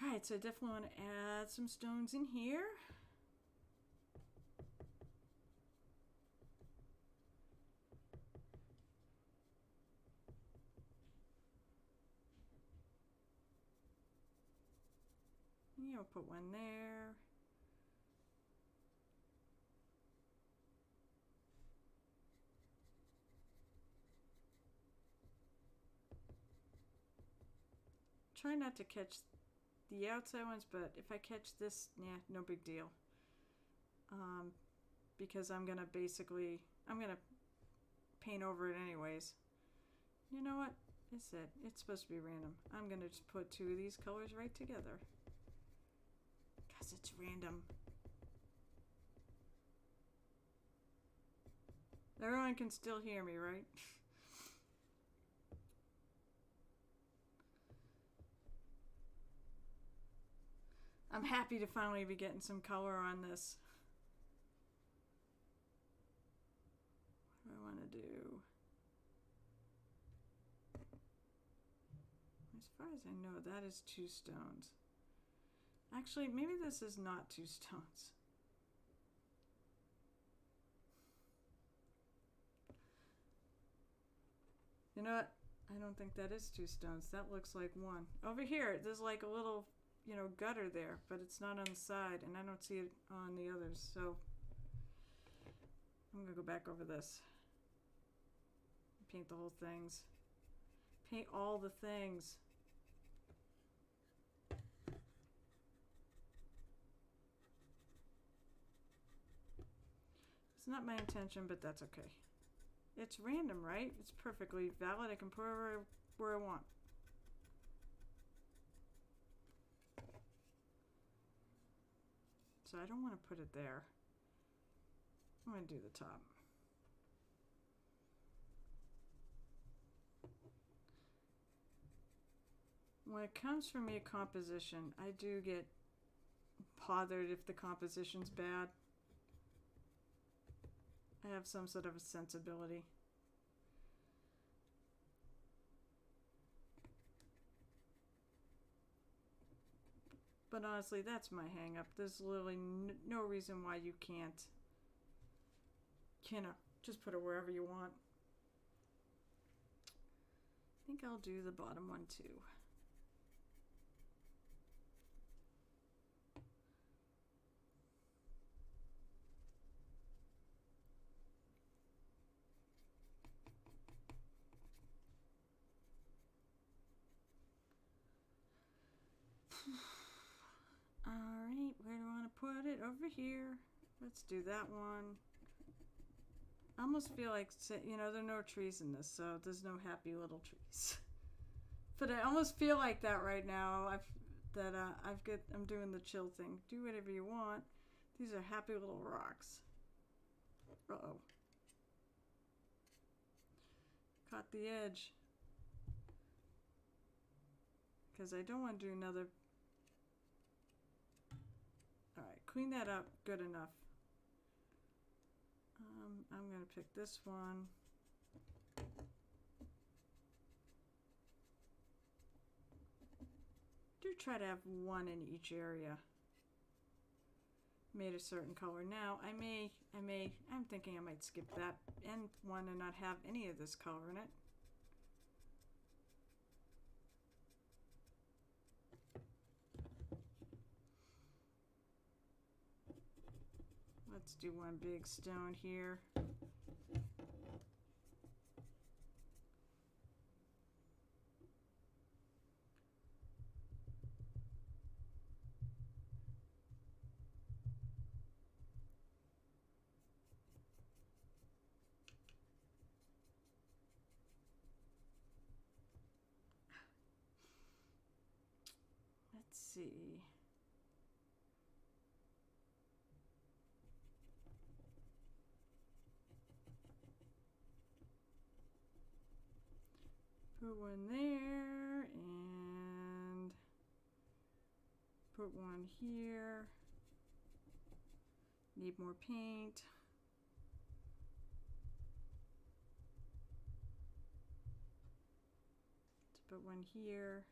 Alright, so I definitely want to add some stones in here. Yeah, I'll put one there. Try not to catch the outside ones, but if I catch this, yeah, no big deal. Because I'm gonna paint over it anyways. You know what? It's supposed to be random. I'm gonna just put two of these colors right together. Because it's random. Everyone can still hear me, right? I'm happy to finally be getting some color on this. What do I want to do? As far as I know, that is 2 stones. Actually, maybe this is not 2 stones. You know what? I don't think that is 2 stones. That looks like 1. Over here, there's like a little, you know, gutter there, but it's not on the side, and I don't see it on the others, so I'm gonna go back over this. Paint the whole things. Paint all the things. It's not my intention, but that's okay. It's random, right? It's perfectly valid. I can put it where I want. So I don't want to put it there. I'm going to do the top. When it comes from a composition, I do get bothered if the composition's bad. I have some sort of a sensibility. But honestly, that's my hang up. There's literally no reason why you can't, you know, just put it wherever you want. I think I'll do the bottom one too. Alright, where do I want to put it? Over here. Let's do that one. I almost feel like, you know, there are no trees in this, so there's no happy little trees. But I almost feel like that right now. I'm doing the chill thing. Do whatever you want. These are happy little rocks. Uh-oh. Caught the edge. Because I don't want to do another. Alright, clean that up good enough. I'm going to pick this one. try to have one in each area made a certain color. Now, I'm thinking I might skip that end one and not have any of this color in it. Let's do one big stone here. Let's see. Put one there and put one here. Need more paint. Let's put one here.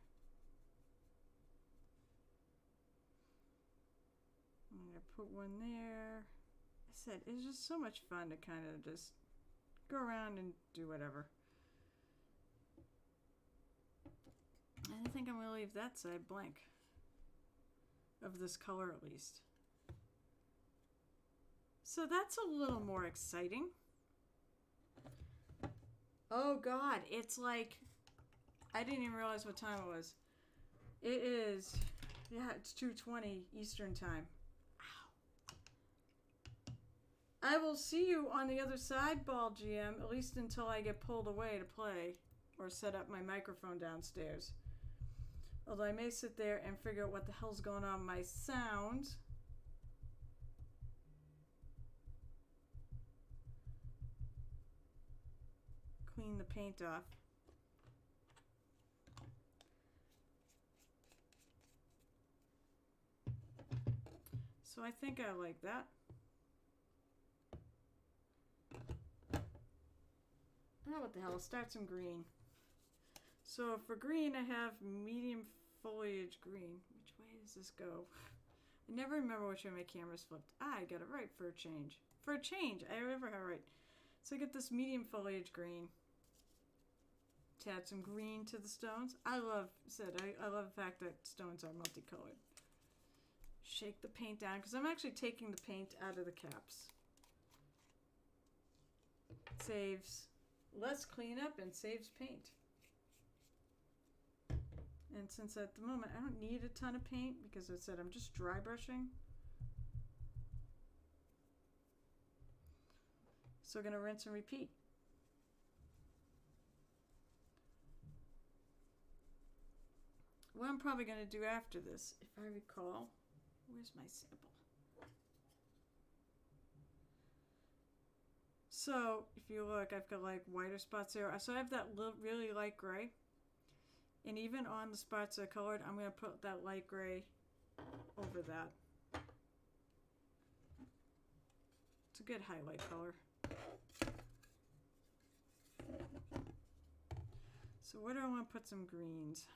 I'm gonna put one there. I said it's just so much fun to kind of just go around and do whatever. I think I'm going to leave that side blank. Of this color at least. So that's a little more exciting. Oh God, it's like, I didn't even realize what time it was. It is, yeah, it's 2:20 Eastern time. Ow. I will see you on the other side, Ball GM, at least until I get pulled away to play or set up my microphone downstairs. Although I may sit there and figure out what the hell's going on with my sound. Clean the paint off. So I think I like that. Oh, what the hell? Start some green. So for green, I have medium foliage green. Which way does this go? I never remember which way my camera's flipped. Ah, I got it right for a change. For a change, I never have it right. So I get this medium foliage green. To add some green to the stones. I love the fact that stones are multicolored. Shake the paint down, because I'm actually taking the paint out of the caps. Saves less cleanup and saves paint. And since at the moment I don't need a ton of paint because I said I'm just dry brushing. So I'm going to rinse and repeat. What I'm probably going to do after this, if I recall, where's my sample? So if you look, I've got like whiter spots there. So I have that really light gray. And even on the spots that are colored, I'm going to put that light gray over that. It's a good highlight color. So where do I want to put some greens?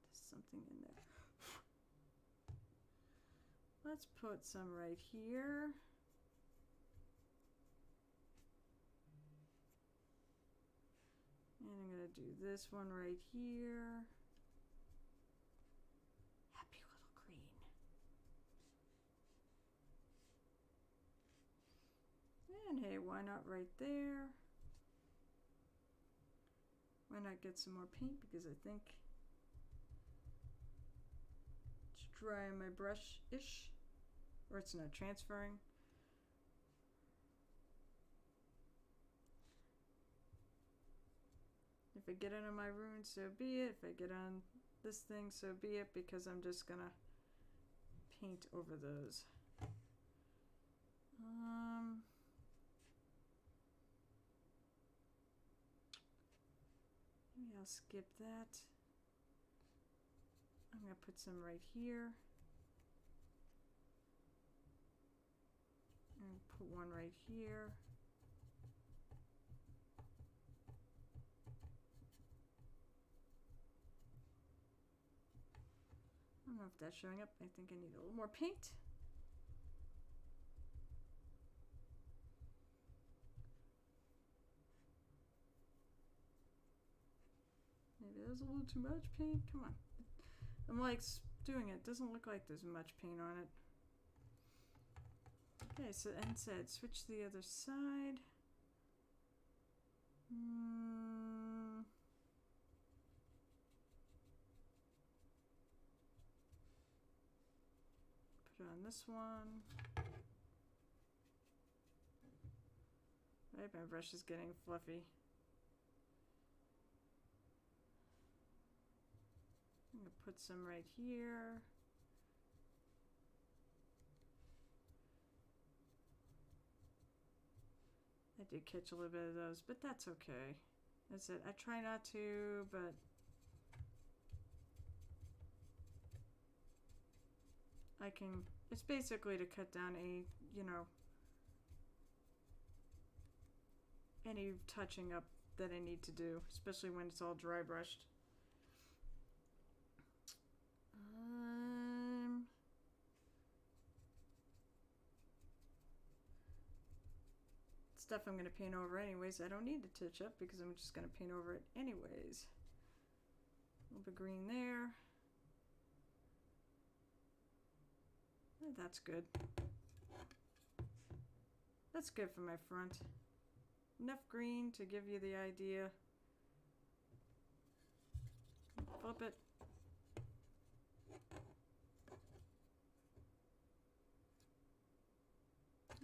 There's something in there. Let's put some right here. And I'm going to do this one right here. Happy little green. And hey, why not right there? Why not get some more paint? Because I think it's dry on my brush-ish. Or it's not transferring. If I get it on my rune, so be it. If I get on this thing, so be it. Because I'm just going to paint over those. Maybe I'll skip that. I'm going to put some right here. And put one right here. know if that's showing up. I think I need a little more paint. Maybe there's a little too much paint. Come on. I'm like doing it. Doesn't look like there's much paint on it. Okay, so instead, switch to the other side. Put it on this one. Right, my brush is getting fluffy. I'm going to put some right here. I did catch a little bit of those, but that's okay. That's it. I try not to, but I can, it's basically to cut down a, you know, any touching up that I need to do, especially when it's all dry brushed. Stuff I'm going to paint over anyways. I don't need to touch up because I'm just going to paint over it anyways. A little bit green there. Oh, that's good. That's good for my front. Enough green to give you the idea. Flip it.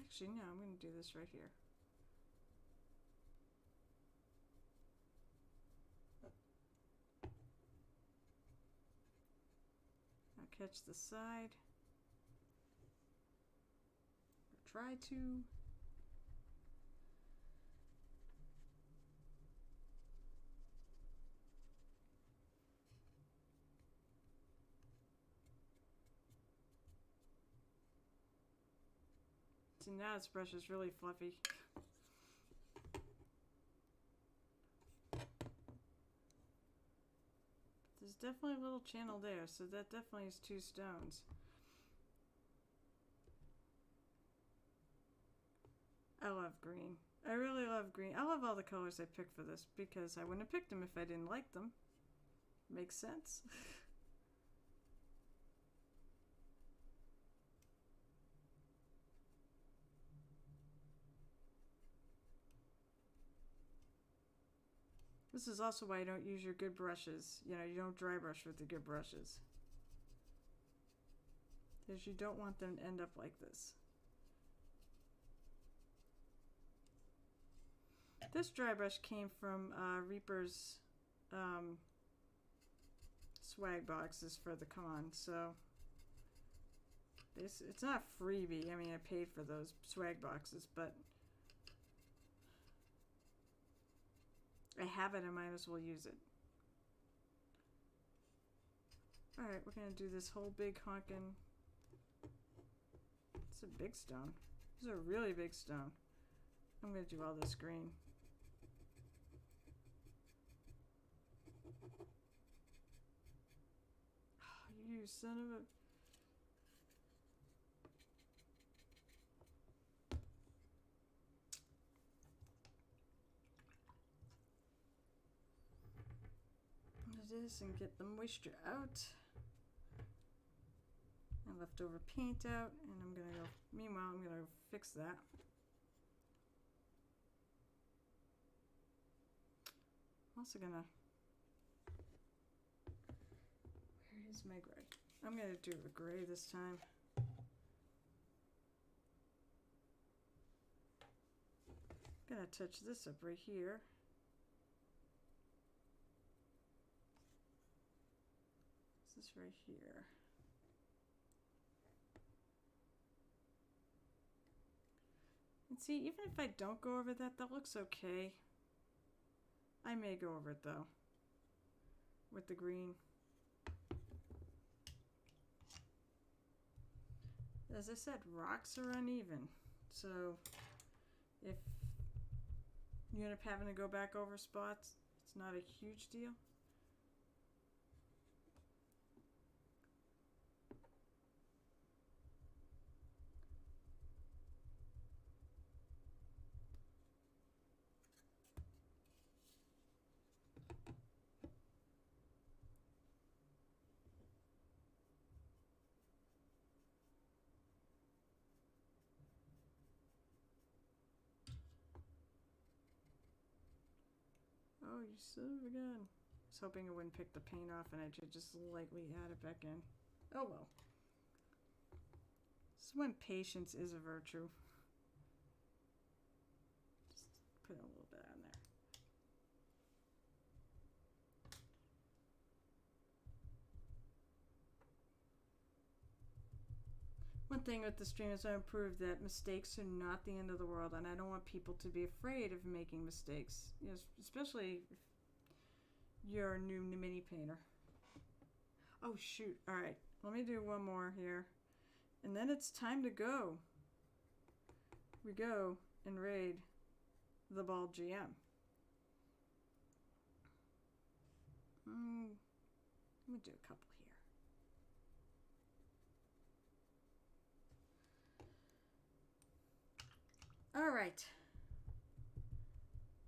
Actually, no, I'm going to do this right here. Catch the side. Or try to. See, now this brush is really fluffy. There's definitely a little channel there, so that definitely is 2 stones. I love green. I really love green. I love all the colors I picked for this because I wouldn't have picked them if I didn't like them. Makes sense. This is also why you don't use your good brushes. You know, you don't dry brush with the good brushes. Because you don't want them to end up like this. This dry brush came from Reaper's swag boxes for the con, so it's not freebie. I mean, I paid for those swag boxes, but I have it, I might as well use it. Alright, we're going to do this whole big honkin'. It's a big stone. This is a really big stone. I'm going to do all this green. Oh, you son of a... This and get the moisture out and leftover paint out, and I'm gonna go, meanwhile I'm gonna fix that. I'm also gonna, where is my gray? I'm gonna do a gray this time. Gonna touch this up right here. This right here. And see, even if I don't go over that, that looks okay. I may go over it though, with the green. As I said, rocks are uneven, so if you end up having to go back over spots, it's not a huge deal. you son of a gun. I was hoping it wouldn't pick the paint off and I could just lightly add it back in. Oh well. This is when patience is a virtue. Just put a little bit on there. One thing with the stream is I improved that mistakes are not the end of the world, and I don't want people to be afraid of making mistakes, you know, especially if you're a new mini painter. Oh shoot! All right, let me do one more here, and then it's time to go. We go and raid the Bald GM. I'm gonna do a couple here. All right.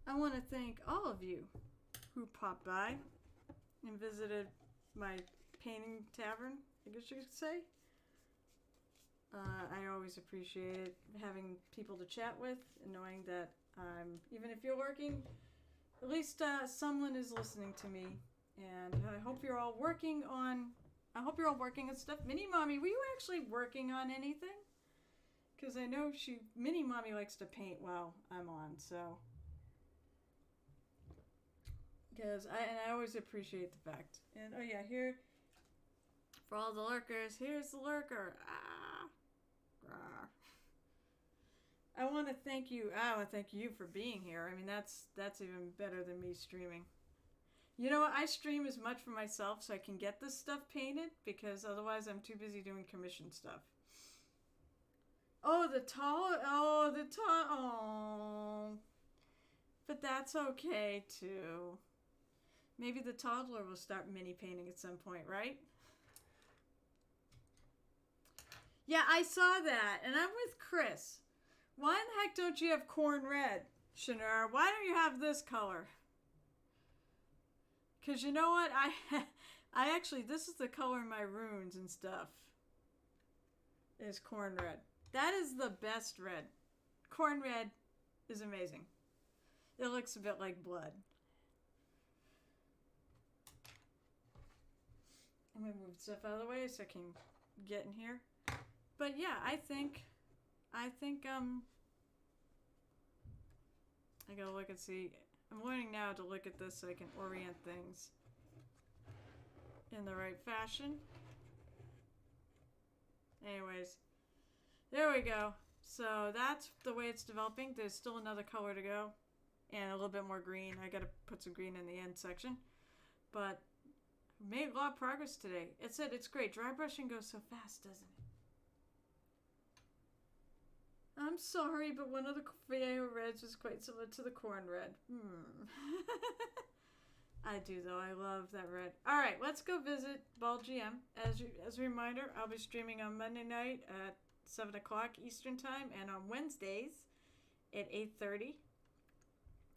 I want to thank all of you who popped by and visited my painting tavern, I guess you could say. I always appreciate it, having people to chat with and knowing that even if you're working, at least someone is listening to me. And I hope you're all working on stuff. Mini Mommy, were you actually working on anything? Because I know Mini Mommy likes to paint while I'm on, so. Because I always appreciate the fact. And oh yeah, here, for all the lurkers, here's the lurker. I want to thank you. I want to thank you for being here. I mean, that's even better than me streaming. You know what? I stream as much for myself so I can get this stuff painted, because otherwise I'm too busy doing commission stuff. Oh, the tall. Oh. But that's okay, too. Maybe the toddler will start mini painting at some point, right? Yeah, I saw that, and I'm with Chris. Why in the heck don't you have corn red, Shanara? Why don't you have this color? Because you know what? I actually, this is the color of my runes and stuff. Is corn red. That is the best red. Corn red is amazing. It looks a bit like blood. I'm going to move stuff out of the way so I can get in here. But yeah, I think, I gotta look and see. I'm learning now to look at this so I can orient things in the right fashion. Anyways, there we go. So that's the way it's developing. There's still another color to go and a little bit more green. I gotta put some green in the end section. But made a lot of progress today. It said it's great. Dry brushing goes so fast, doesn't it? I'm sorry, but one of the Fayeo reds was quite similar to the corn red. I do, though. I love that red. All right, let's go visit Bald GM. As a reminder, I'll be streaming on Monday night at 7 o'clock Eastern Time and on Wednesdays at 8:30.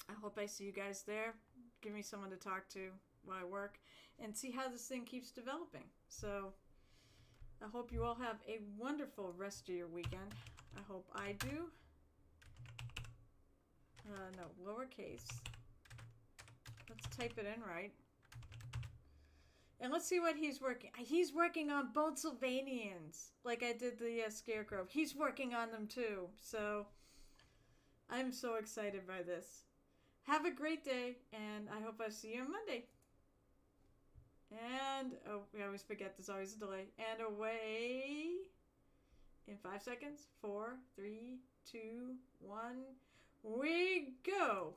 I hope I see you guys there. Give me someone to talk to while I work and see how this thing keeps developing. So I hope you all have a wonderful rest of your weekend. I hope I do. No, lowercase. Let's type it in right. And let's see what he's working. He's working on Bone Sylvanians, like I did the Scarecrow. He's working on them too. So I'm so excited by this. Have a great day, and I hope I see you on Monday. And, oh, we always forget there's always a delay. And away in 5 seconds. 4, 3, 2, 1. We go!